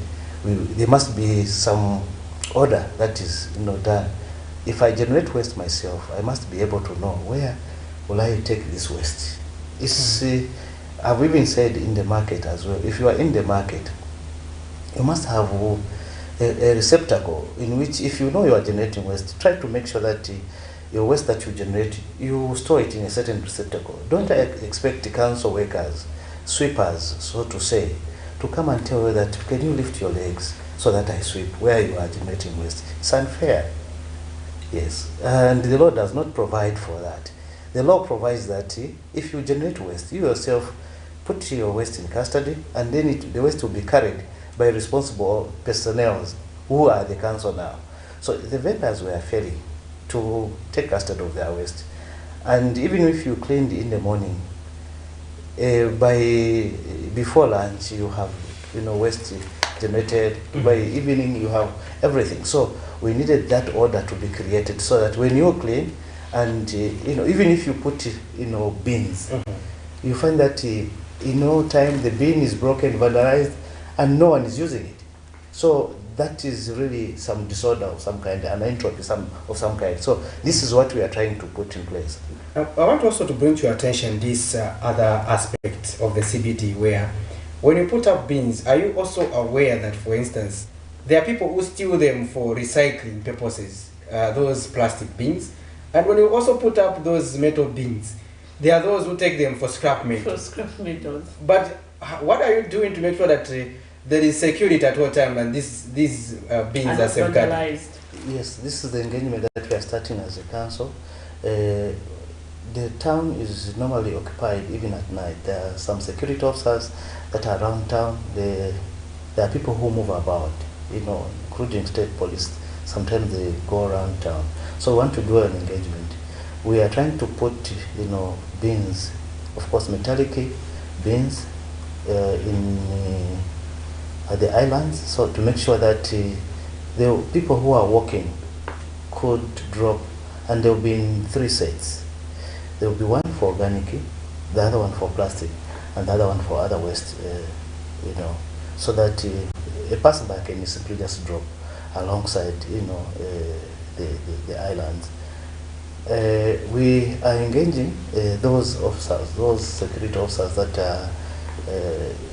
F: There must be some order that is, done. If I generate waste myself, I must be able to know where will I take this waste. It's, I've even said in the market as well, if you are in the market, you must have a receptacle in which, if you know you are generating waste, try to make sure that your waste that you generate, you store it in a certain receptacle. Don't expect council workers, sweepers, so to say, to come and tell you that, can you lift your legs so that I sweep where you are generating waste? It's unfair. Yes, and the law does not provide for that. The law provides that if you generate waste, you yourself put your waste in custody, and then the waste will be carried by responsible personnel who are the council now. So the vendors were failing to take custody of their waste. And even if you cleaned in the morning, before lunch you have waste generated, by evening you have everything. So we needed that order to be created so that when you clean, and even if you put bins, you find that in no time the bin is broken, vandalized, and no one is using it. So that is really some disorder of some kind, an entropy of some kind. So this is what we are trying to put in place.
L: I want also to bring to your attention this other aspect of the CBD, where when you put up bins, are you also aware that, for instance, there are people who steal them for recycling purposes, those plastic bins, and when you also put up those metal bins, there are those who take them for scrap metal.
A: For scrap metals.
L: But what are you doing to make sure that there is security at all time and these bins are safeguarded?
F: Yes, this is the engagement that we are starting as a council. The town is normally occupied even at night. There are some security officers that are around town. There are people who move about, including state police. Sometimes they go around town. So we want to do an engagement. We are trying to put, bins, of course, metallic bins at the islands, so to make sure that the people who are walking could drop, and there will be in 3 sets. There will be one for organic, the other one for plastic, and the other one for other waste, so that a passerby can simply just drop alongside, the islands. We are engaging those officers, those security officers that are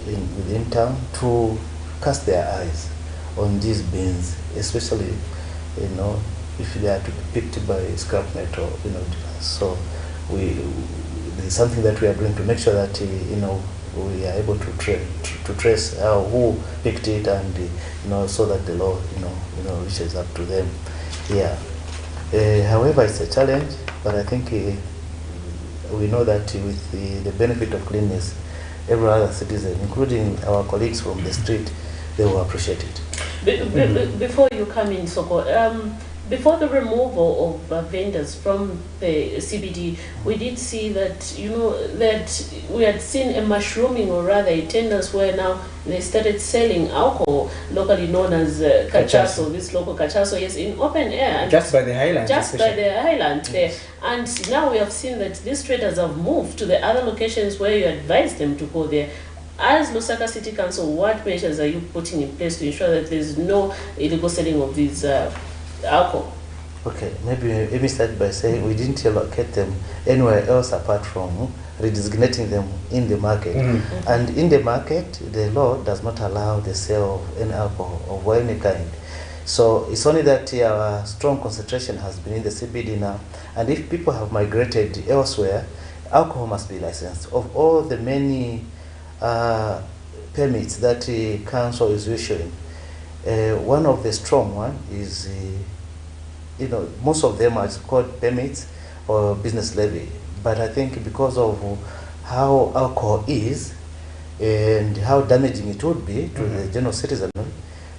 F: within town to cast their eyes on these bins, especially, if they are to be picked by scrap metal, So there's something that we are doing to make sure that, we are able to trace who picked it, and, so that the law, reaches up to them. Yeah. However, it's a challenge, but I think we know that with the benefit of cleanness, every other citizen, including our colleagues from the street, they will appreciate it.
A: Before you come in, Soko, before the removal of vendors from the CBD, we did see that, you know, that we had seen a mushrooming, or rather a tendency where now they started selling alcohol, locally known as cachaso, this local cachaso, yes, in open air. And
L: just by the highland.
A: Just by the highland there. And now we have seen that these traders have moved to the other locations where you advised them to go there. As Lusaka City Council, what measures are you putting in place to ensure that there is no illegal selling of these alcohol?
F: Okay, maybe let me start by saying we didn't allocate them anywhere else apart from redesignating them in the market. And in the market, the law does not allow the sale of any alcohol of any kind. So it's only that our strong concentration has been in the CBD now. And if people have migrated elsewhere, alcohol must be licensed. Of all the many permits that the council is issuing, one of the strong one is, you know, most of them are called permits or business levy. But I think because of how alcohol is and how damaging it would be to the general citizen,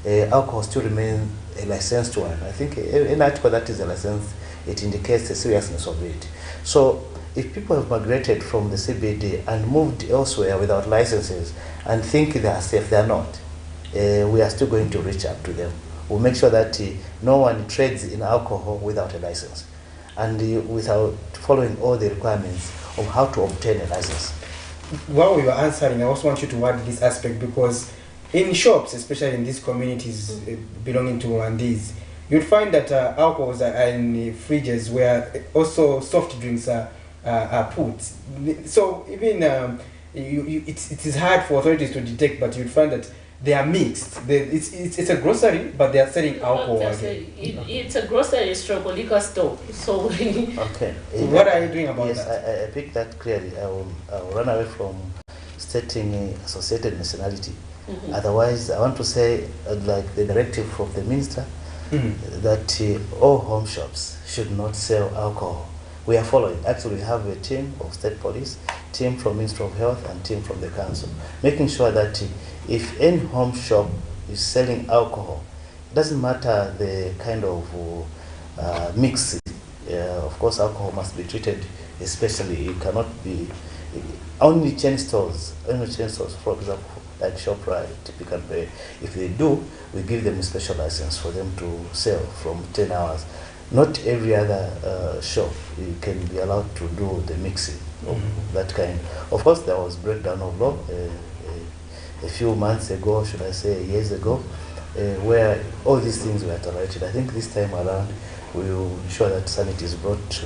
F: alcohol still remains a licensed one. I think an article that is a license, it indicates the seriousness of it. So if people have migrated from the CBD and moved elsewhere without licenses and think they are safe, they are not. We are still going to reach out to them. We'll make sure that no one trades in alcohol without a license and without following all the requirements of how to obtain a license.
L: While we were answering, I also want you to add this aspect, because in shops, especially in these communities belonging to Rwandese, you'd find that alcohols are in fridges where also soft drinks are put. So even it is hard for authorities to detect, but you'd find that they are mixed. It's a grocery, but they are selling alcohol.
A: It's a grocery stroke or liquor store. So
F: okay.
L: What are you doing about
F: that?
L: Yes,
F: I picked that clearly. I will run away from stating associated nationality. Otherwise, I want to say, like the directive from the minister, that all home shops should not sell alcohol. We are following. Actually, we have a team of state police, team from Ministry of Health, and team from the council, making sure that if any home shop is selling alcohol, it doesn't matter the kind of mix. Of course, alcohol must be treated especially. It cannot be only chain stores. Only chain stores, for example, like ShopRite, Pick and Pay. If they do, we give them a special license for them to sell from 10 hours. Not every other shop you can be allowed to do the mixing of that kind. Of course, there was breakdown of law a few months ago, should I say years ago, where all these things were tolerated. I think this time around we will ensure that sanity is brought to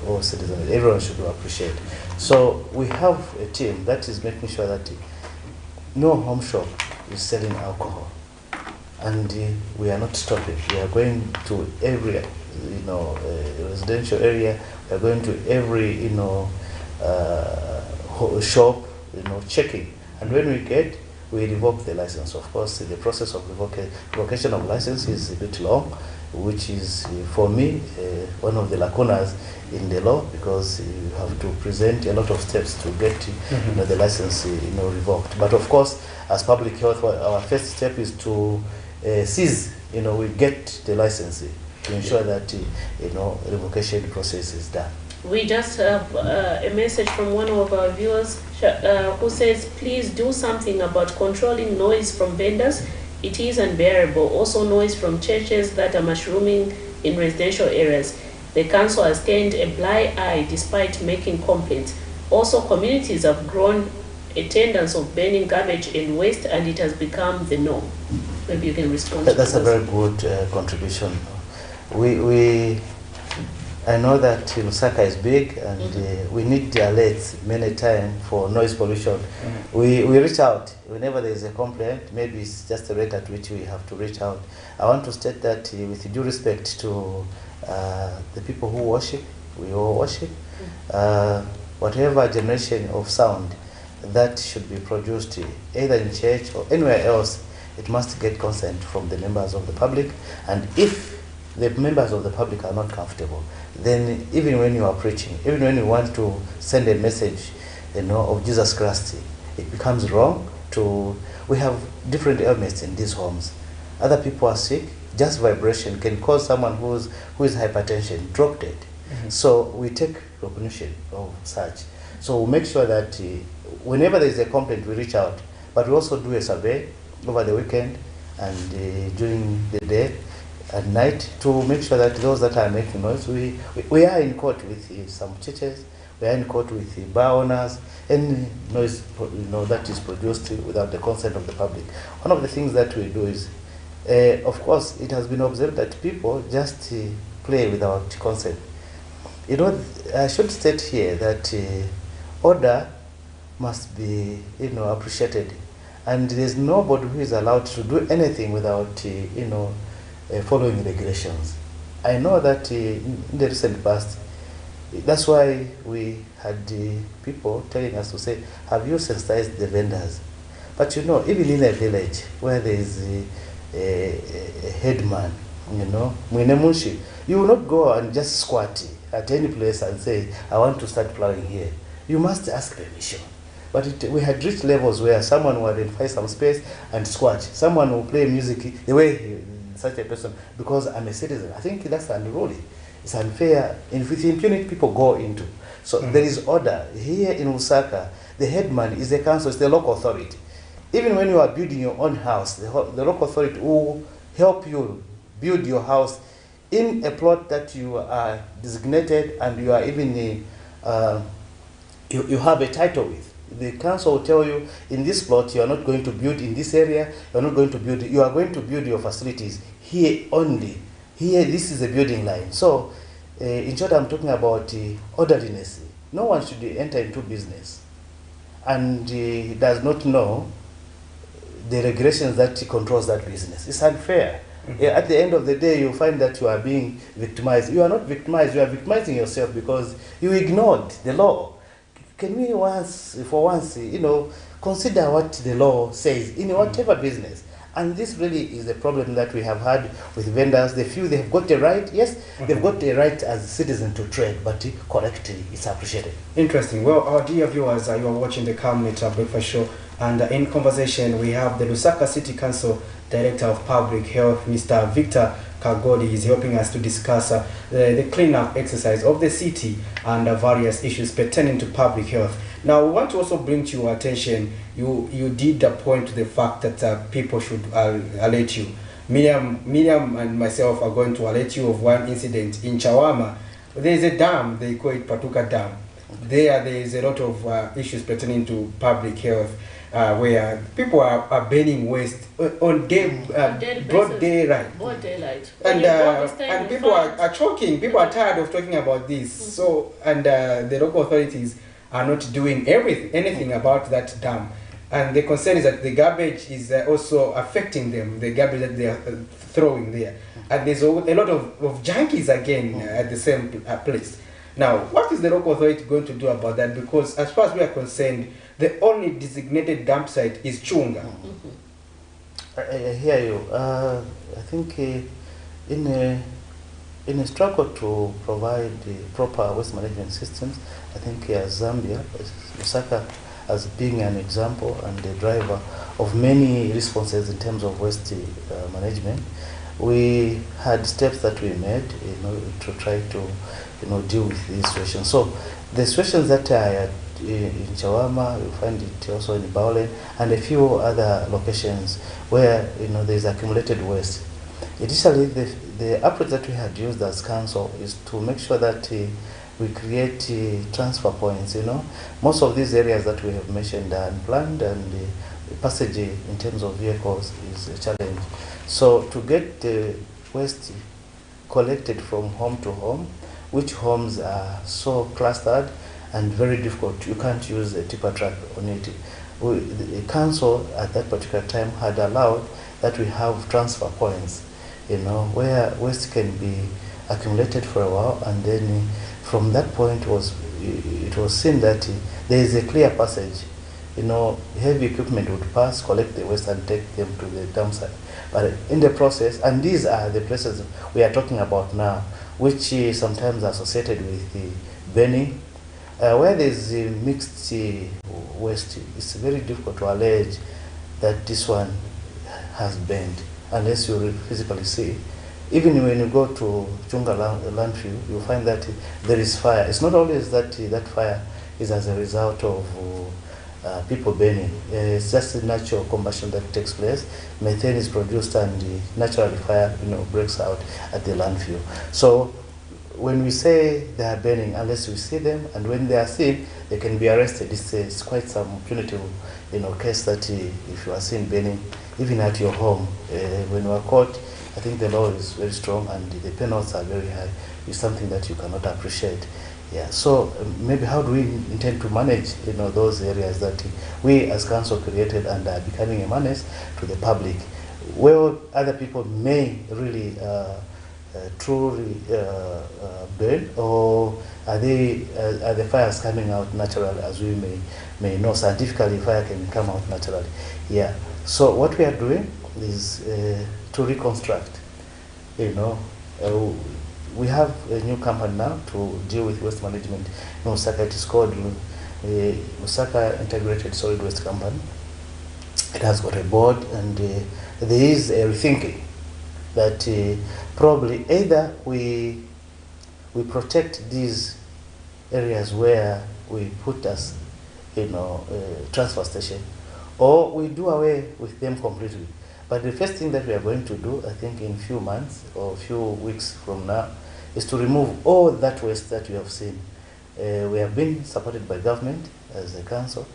F: all citizens. Everyone should appreciate. So we have a team that is making sure that no home shop is selling alcohol. And we are not stopping. We are going to every, residential area. We are going to every, shop, checking. And when we get, we revoke the license. Of course, the process of revocation of license is a bit long, which is, for me, one of the lacunas in the law, because you have to present a lot of steps to get the license revoked. But of course, as public health, our first step is to seize, we get the license to ensure that revocation process is done.
A: We just have a message from one of our viewers who says, please do something about controlling noise from vendors. It is unbearable. Also noise from churches that are mushrooming in residential areas. The council has turned a blind eye despite making complaints. Also, communities have grown a tendency of burning garbage and waste, and it has become the norm. Maybe you can respond.
F: That's a very good contribution. I know that Lusaka is big, and we need the alerts many times for noise pollution. We reach out whenever there is a complaint. Maybe it's just a rate at which we have to reach out. I want to state that with due respect to the people who worship, we all worship, whatever generation of sound that should be produced either in church or anywhere else, it must get consent from the members of the public. And if the members of the public are not comfortable, then even when you are preaching, even when you want to send a message, of Jesus Christ, it becomes wrong to. We have different ailments in these homes. Other people are sick. just vibration can cause someone who is hypertension drop dead. So we take recognition of such. So we make sure that whenever there is a complaint, we reach out. But we also do a survey over the weekend and during the day and night to make sure that those that are making noise, we are in court with some churches, we are in court with the bar owners, any noise that is produced without the consent of the public. One of the things that we do is, of course, it has been observed that people just play without consent. I should state here that order must be, appreciated, and there's nobody who is allowed to do anything without, following regulations. I know that in the recent past, that's why we had people telling us to say, have you sensitized the vendors? But even in a village where there is a headman, Mwinemunshi, you will not go and just squat at any place and say, I want to start plowing here. You must ask permission. But we had reached levels where someone will identify some space and squat. Someone will play music the way such a person, because I'm a citizen. I think that's unruly. It's unfair. And with impunity, people go into. So there is order. Here in Lusaka, the headman is the council, it's the local authority. Even when you are building your own house, the local authority will help you build your house in a plot that you are designated and you are even you have a title with. The council will tell you, in this plot, you are not going to build in this area, you are not going to build, you are going to build your facilities here only. Here, this is the building line. So, in short, I'm talking about orderliness. No one should enter into business and does not know the regulations that controls that business. It's unfair. At the end of the day, you find that you are being victimized. You are not victimized, you are victimizing yourself because you ignored the law. Can we for once, consider what the law says in whatever business? And this really is a problem that we have had with vendors. They feel they have got the right, yes, they've got the right as a citizen to trade, but correctly, it's appreciated.
L: Interesting. Well, our dear viewers, you are watching the Camnet Breakfast Show, and in conversation we have the Lusaka City Council Director of Public Health, Mr. Victor Kagodi, is helping us to discuss the cleanup exercise of the city and various issues pertaining to public health. Now, we want to also bring to your attention, you did point to the fact that people should alert you. Miriam and myself are going to alert you of one incident in Chawama. There is a dam, they call it Patuka Dam. There is a lot of issues pertaining to public health, where people are burning waste on broad daylight. And people are choking. People are tired of talking about this. So, and the local authorities are not doing anything about that dam. And the concern is that the garbage is also affecting them, the garbage that they are throwing there. And there's a lot of junkies again at the same place. Now, what is the local authority going to do about that? Because as far as we are concerned, the only designated dump site is Chunga.
F: I hear you. I think in a struggle to provide proper waste management systems, I think Zambia, Lusaka, as being an example and the driver of many responses in terms of waste management, we had steps that we made, to try to, deal with these situations. So the situations that are in Chawama, you find it also in Baulen and a few other locations where there is accumulated waste. Initially, the approach that we had used as council is to make sure that we create transfer points. Most of these areas that we have mentioned are unplanned, and the passage in terms of vehicles is a challenge. So to get the waste collected from home to home, which homes are so clustered and very difficult, you can't use a tipper truck on it. The council at that particular time had allowed that we have transfer points, where waste can be accumulated for a while, and then from that point it was seen that there is a clear passage. Heavy equipment would pass, collect the waste and take them to the dump site. But in the process, and these are the places we are talking about now, which sometimes are associated with the burning, where there is mixed waste, it's very difficult to allege that this one has burned. unless you physically see. Even when you go to Chunga landfill, you find that there is fire. It's not always that that fire is as a result of people burning. It's just a natural combustion that takes place. Methane is produced and naturally fire breaks out at the landfill. So when we say they are burning, unless we see them, and when they are seen, they can be arrested. It's quite some punitive case that if you are seen burning, even at your home, when you are caught, I think the law is very strong and the penalties are very high. It's something that you cannot appreciate. Yeah. So maybe how do we intend to manage those areas that we as council created and are becoming a menace to the public, where other people may really truly burn, or are the fires coming out naturally, as we may know scientifically fire can come out naturally. Yeah. So what we are doing is to reconstruct. We have a new company now to deal with waste management in LUSAKA. It is called LUSAKA Integrated Solid Waste Company. It has got a board, and there is a rethinking that probably either we protect these areas where we put us transfer station, or we do away with them completely. But the first thing that we are going to do, I think in few months or few weeks from now, is to remove all that waste that you have seen. We have been supported by government as a council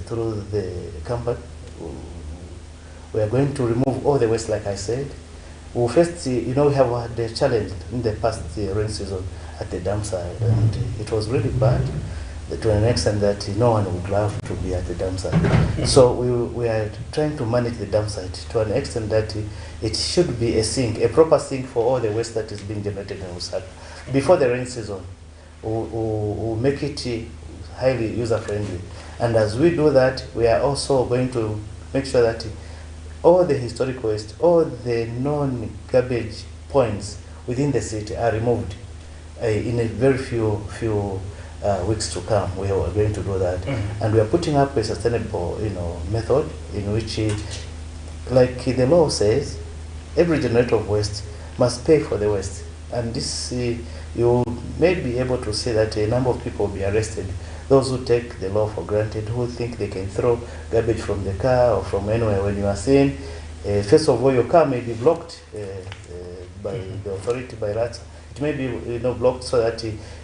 F: through the company. We are going to remove all the waste, like I said. Well, first, we have had a challenge in the past rain season at the dam side, and it was really bad to an extent that no one would love to be at the dam site. So we are trying to manage the dam site to an extent that it should be a sink, a proper sink for all the waste that is being generated in LUSAKA. Before the rain season, we'll make it highly user-friendly. And as we do that, we are also going to make sure that all the historic waste, all the non-garbage points within the city are removed in a very few weeks to come. We are going to do that, and we are putting up a sustainable, method in which, like the law says, every generator of waste must pay for the waste. And this, you may be able to see that a number of people will be arrested. Those who take the law for granted, who think they can throw garbage from the car or from anywhere. When you are seen, first of all, your car may be blocked by the authority, by RATS. It may be blocked so that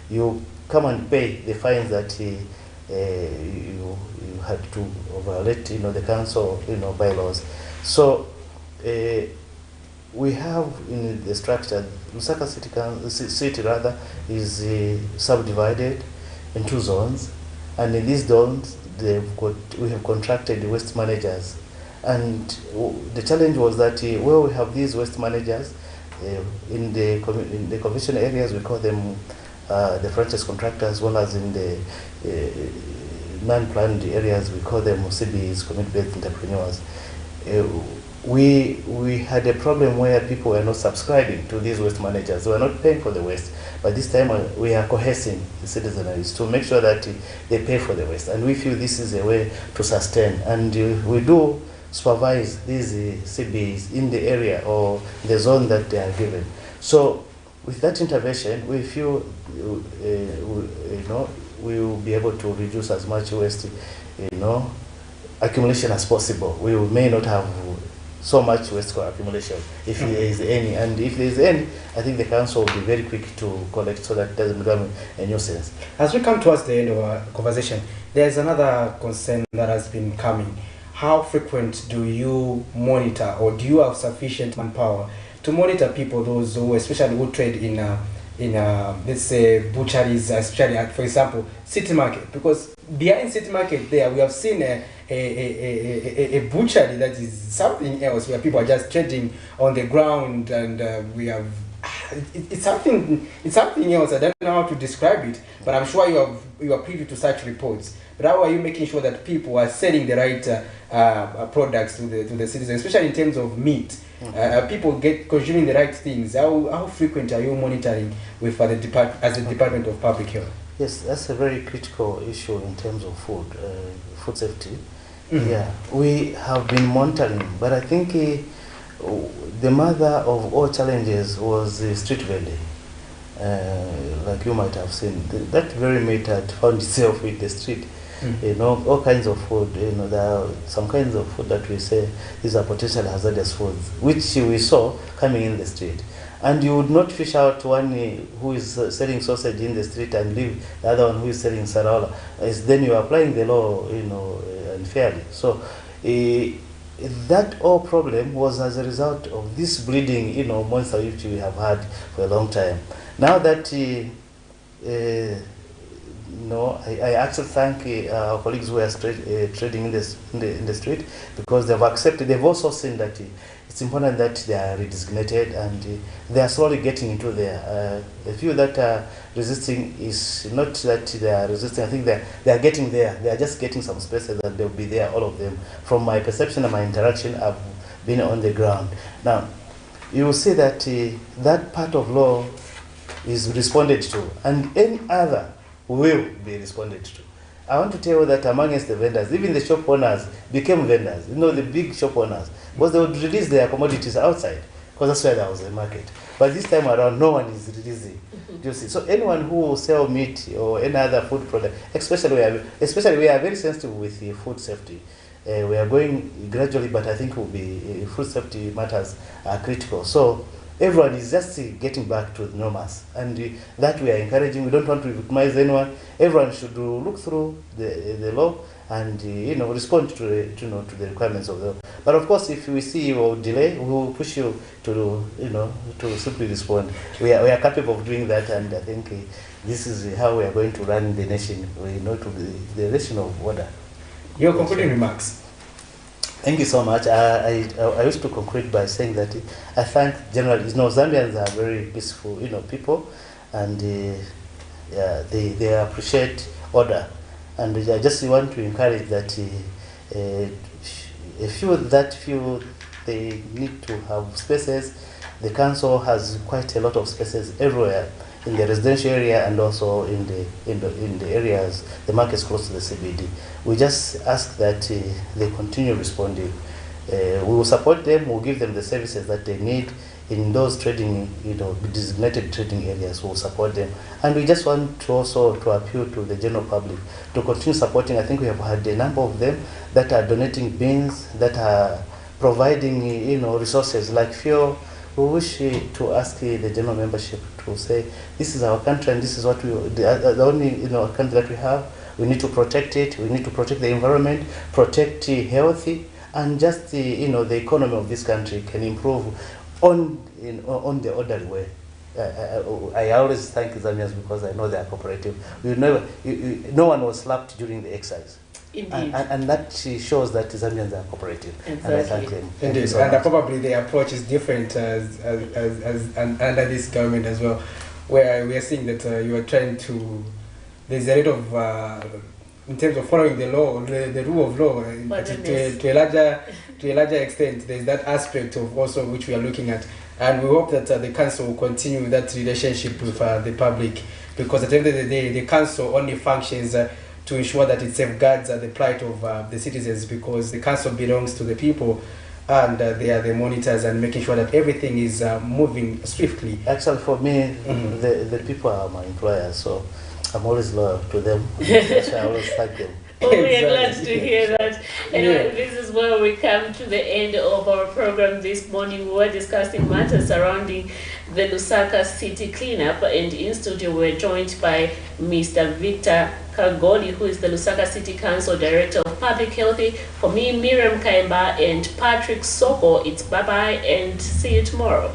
F: you come and pay the fines that you had to violate, the council, bylaws. So we have in the structure, LUSAKA city rather is subdivided in 2 zones, and in these zones we have contracted waste managers, and the challenge was that where we have these waste managers in the conventional areas, we call them the franchise contractors, as well as in the non-planned areas, we call them CBs, community-based entrepreneurs. We had a problem where people were not subscribing to these waste managers. They were not paying for the waste. But this time we are coercing the citizens to make sure that they pay for the waste. And we feel this is a way to sustain. And we do supervise these CBs in the area or the zone that they are given. So with that intervention, we feel we will be able to reduce as much waste, accumulation as possible. We may not have so much waste accumulation, if there is any. And if there is any, I think the council will be very quick to collect so that it doesn't become a nuisance.
L: As we come towards the end of our conversation, there's another concern that has been coming. How frequent do you monitor, or do you have sufficient manpower to monitor people, those who, especially who trade in let's say butcheries, especially at, for example, City Market? Because behind City Market there, we have seen a butchery that is something else, where people are just trading on the ground, and we have it's something else. I don't know how to describe it, but I'm sure you are privy to such reports. But how are you making sure that people are selling the right products to the citizens, especially in terms of meat? People consuming the right things. How frequent are you monitoring with the Department of Public Health?
F: Yes, that's a very critical issue in terms of food safety. Yeah, we have been monitoring, but I think the mother of all challenges was the street vending. Like you might have seen, that very mate had found itself in the street. You know, all kinds of food. You know, there are some kinds of food that we say these are potentially hazardous foods, which we saw coming in the street. And you would not fish out one who is selling sausage in the street and leave the other one who is selling saraola. Then you are applying the law, you know, unfairly. So that whole problem was as a result of this bleeding, you know, monster which we have had for a long time. Now that I actually thank our colleagues who are trading in the street, because they've accepted. They've also seen that it's important that they are redesignated, and they are slowly getting into there. The few that are resisting is not that they are resisting. I think they are getting there. They are just getting some spaces, and they'll be there, all of them. From my perception and my interaction, I've been on the ground. Now, you will see that that part of law is responded to, and any other will be responded to. I want to tell you that amongst the vendors, even the shop owners became vendors. You know, the big shop owners, because they would release their commodities outside, because that's where there was a market. But this time around, no one is releasing. You see, so anyone who will sell meat or any other food product, especially we are very sensitive with the food safety. We are going gradually, but I think food safety matters are critical. So everyone is just getting back to the norms, and that we are encouraging. We don't want to victimize anyone. Everyone should look through the law and respond to the requirements of the law. But of course, if we see you will delay, we will push you to simply respond. We are capable of doing that, and I think this is how we are going to run the nation. To the nation of order.
L: Your concluding remarks.
F: Thank you so much. I used to conclude by saying that I thank generally, Zambians are very peaceful, people, and they appreciate order, and I just want to encourage that if you they need to have spaces. The council has quite a lot of spaces everywhere in the residential area and also in the areas, the markets close to the CBD. We just ask that they continue responding. We will support them. We'll give them the services that they need in those trading, designated trading areas. We'll support them, and we just want to also to appeal to the general public to continue supporting. I think we have had a number of them that are donating bins, that are providing, resources like fuel. We wish to ask the general membership to say, this is our country and this is what the only country that we have. We need to protect it. We need to protect the environment, protect healthy, and just the economy of this country can improve on the orderly way. I always thank Zambians because I know they are cooperative. No one was slapped during the exercise.
A: Indeed.
F: And that shows that Zambians are cooperative.
A: Exactly.
F: And I thank them.
L: Indeed.
F: So
L: and probably the approach is different as under this government as well, where we are seeing that you are trying to. There's a lot of in terms of following the law, the rule of law, to a larger extent. There's that aspect of also which we are looking at, and we hope that the council will continue that relationship with the public, because at the end of the day, the council only functions to ensure that it safeguards the plight of the citizens, because the council belongs to the people, and they are the monitors and making sure that everything is moving swiftly.
F: Actually, for me, the people are my employers, so I'm always loyal to them. I always thank them.
A: Well, we are glad to hear that. Anyway, this is where we come to the end of our program this morning. We were discussing matters surrounding the Lusaka city cleanup, and in studio we're joined by Mr. Victor Kagoli, who is the Lusaka City Council Director of Public Health. For me, Miriam Kaimba and Patrick Soko, it's bye-bye and see you tomorrow.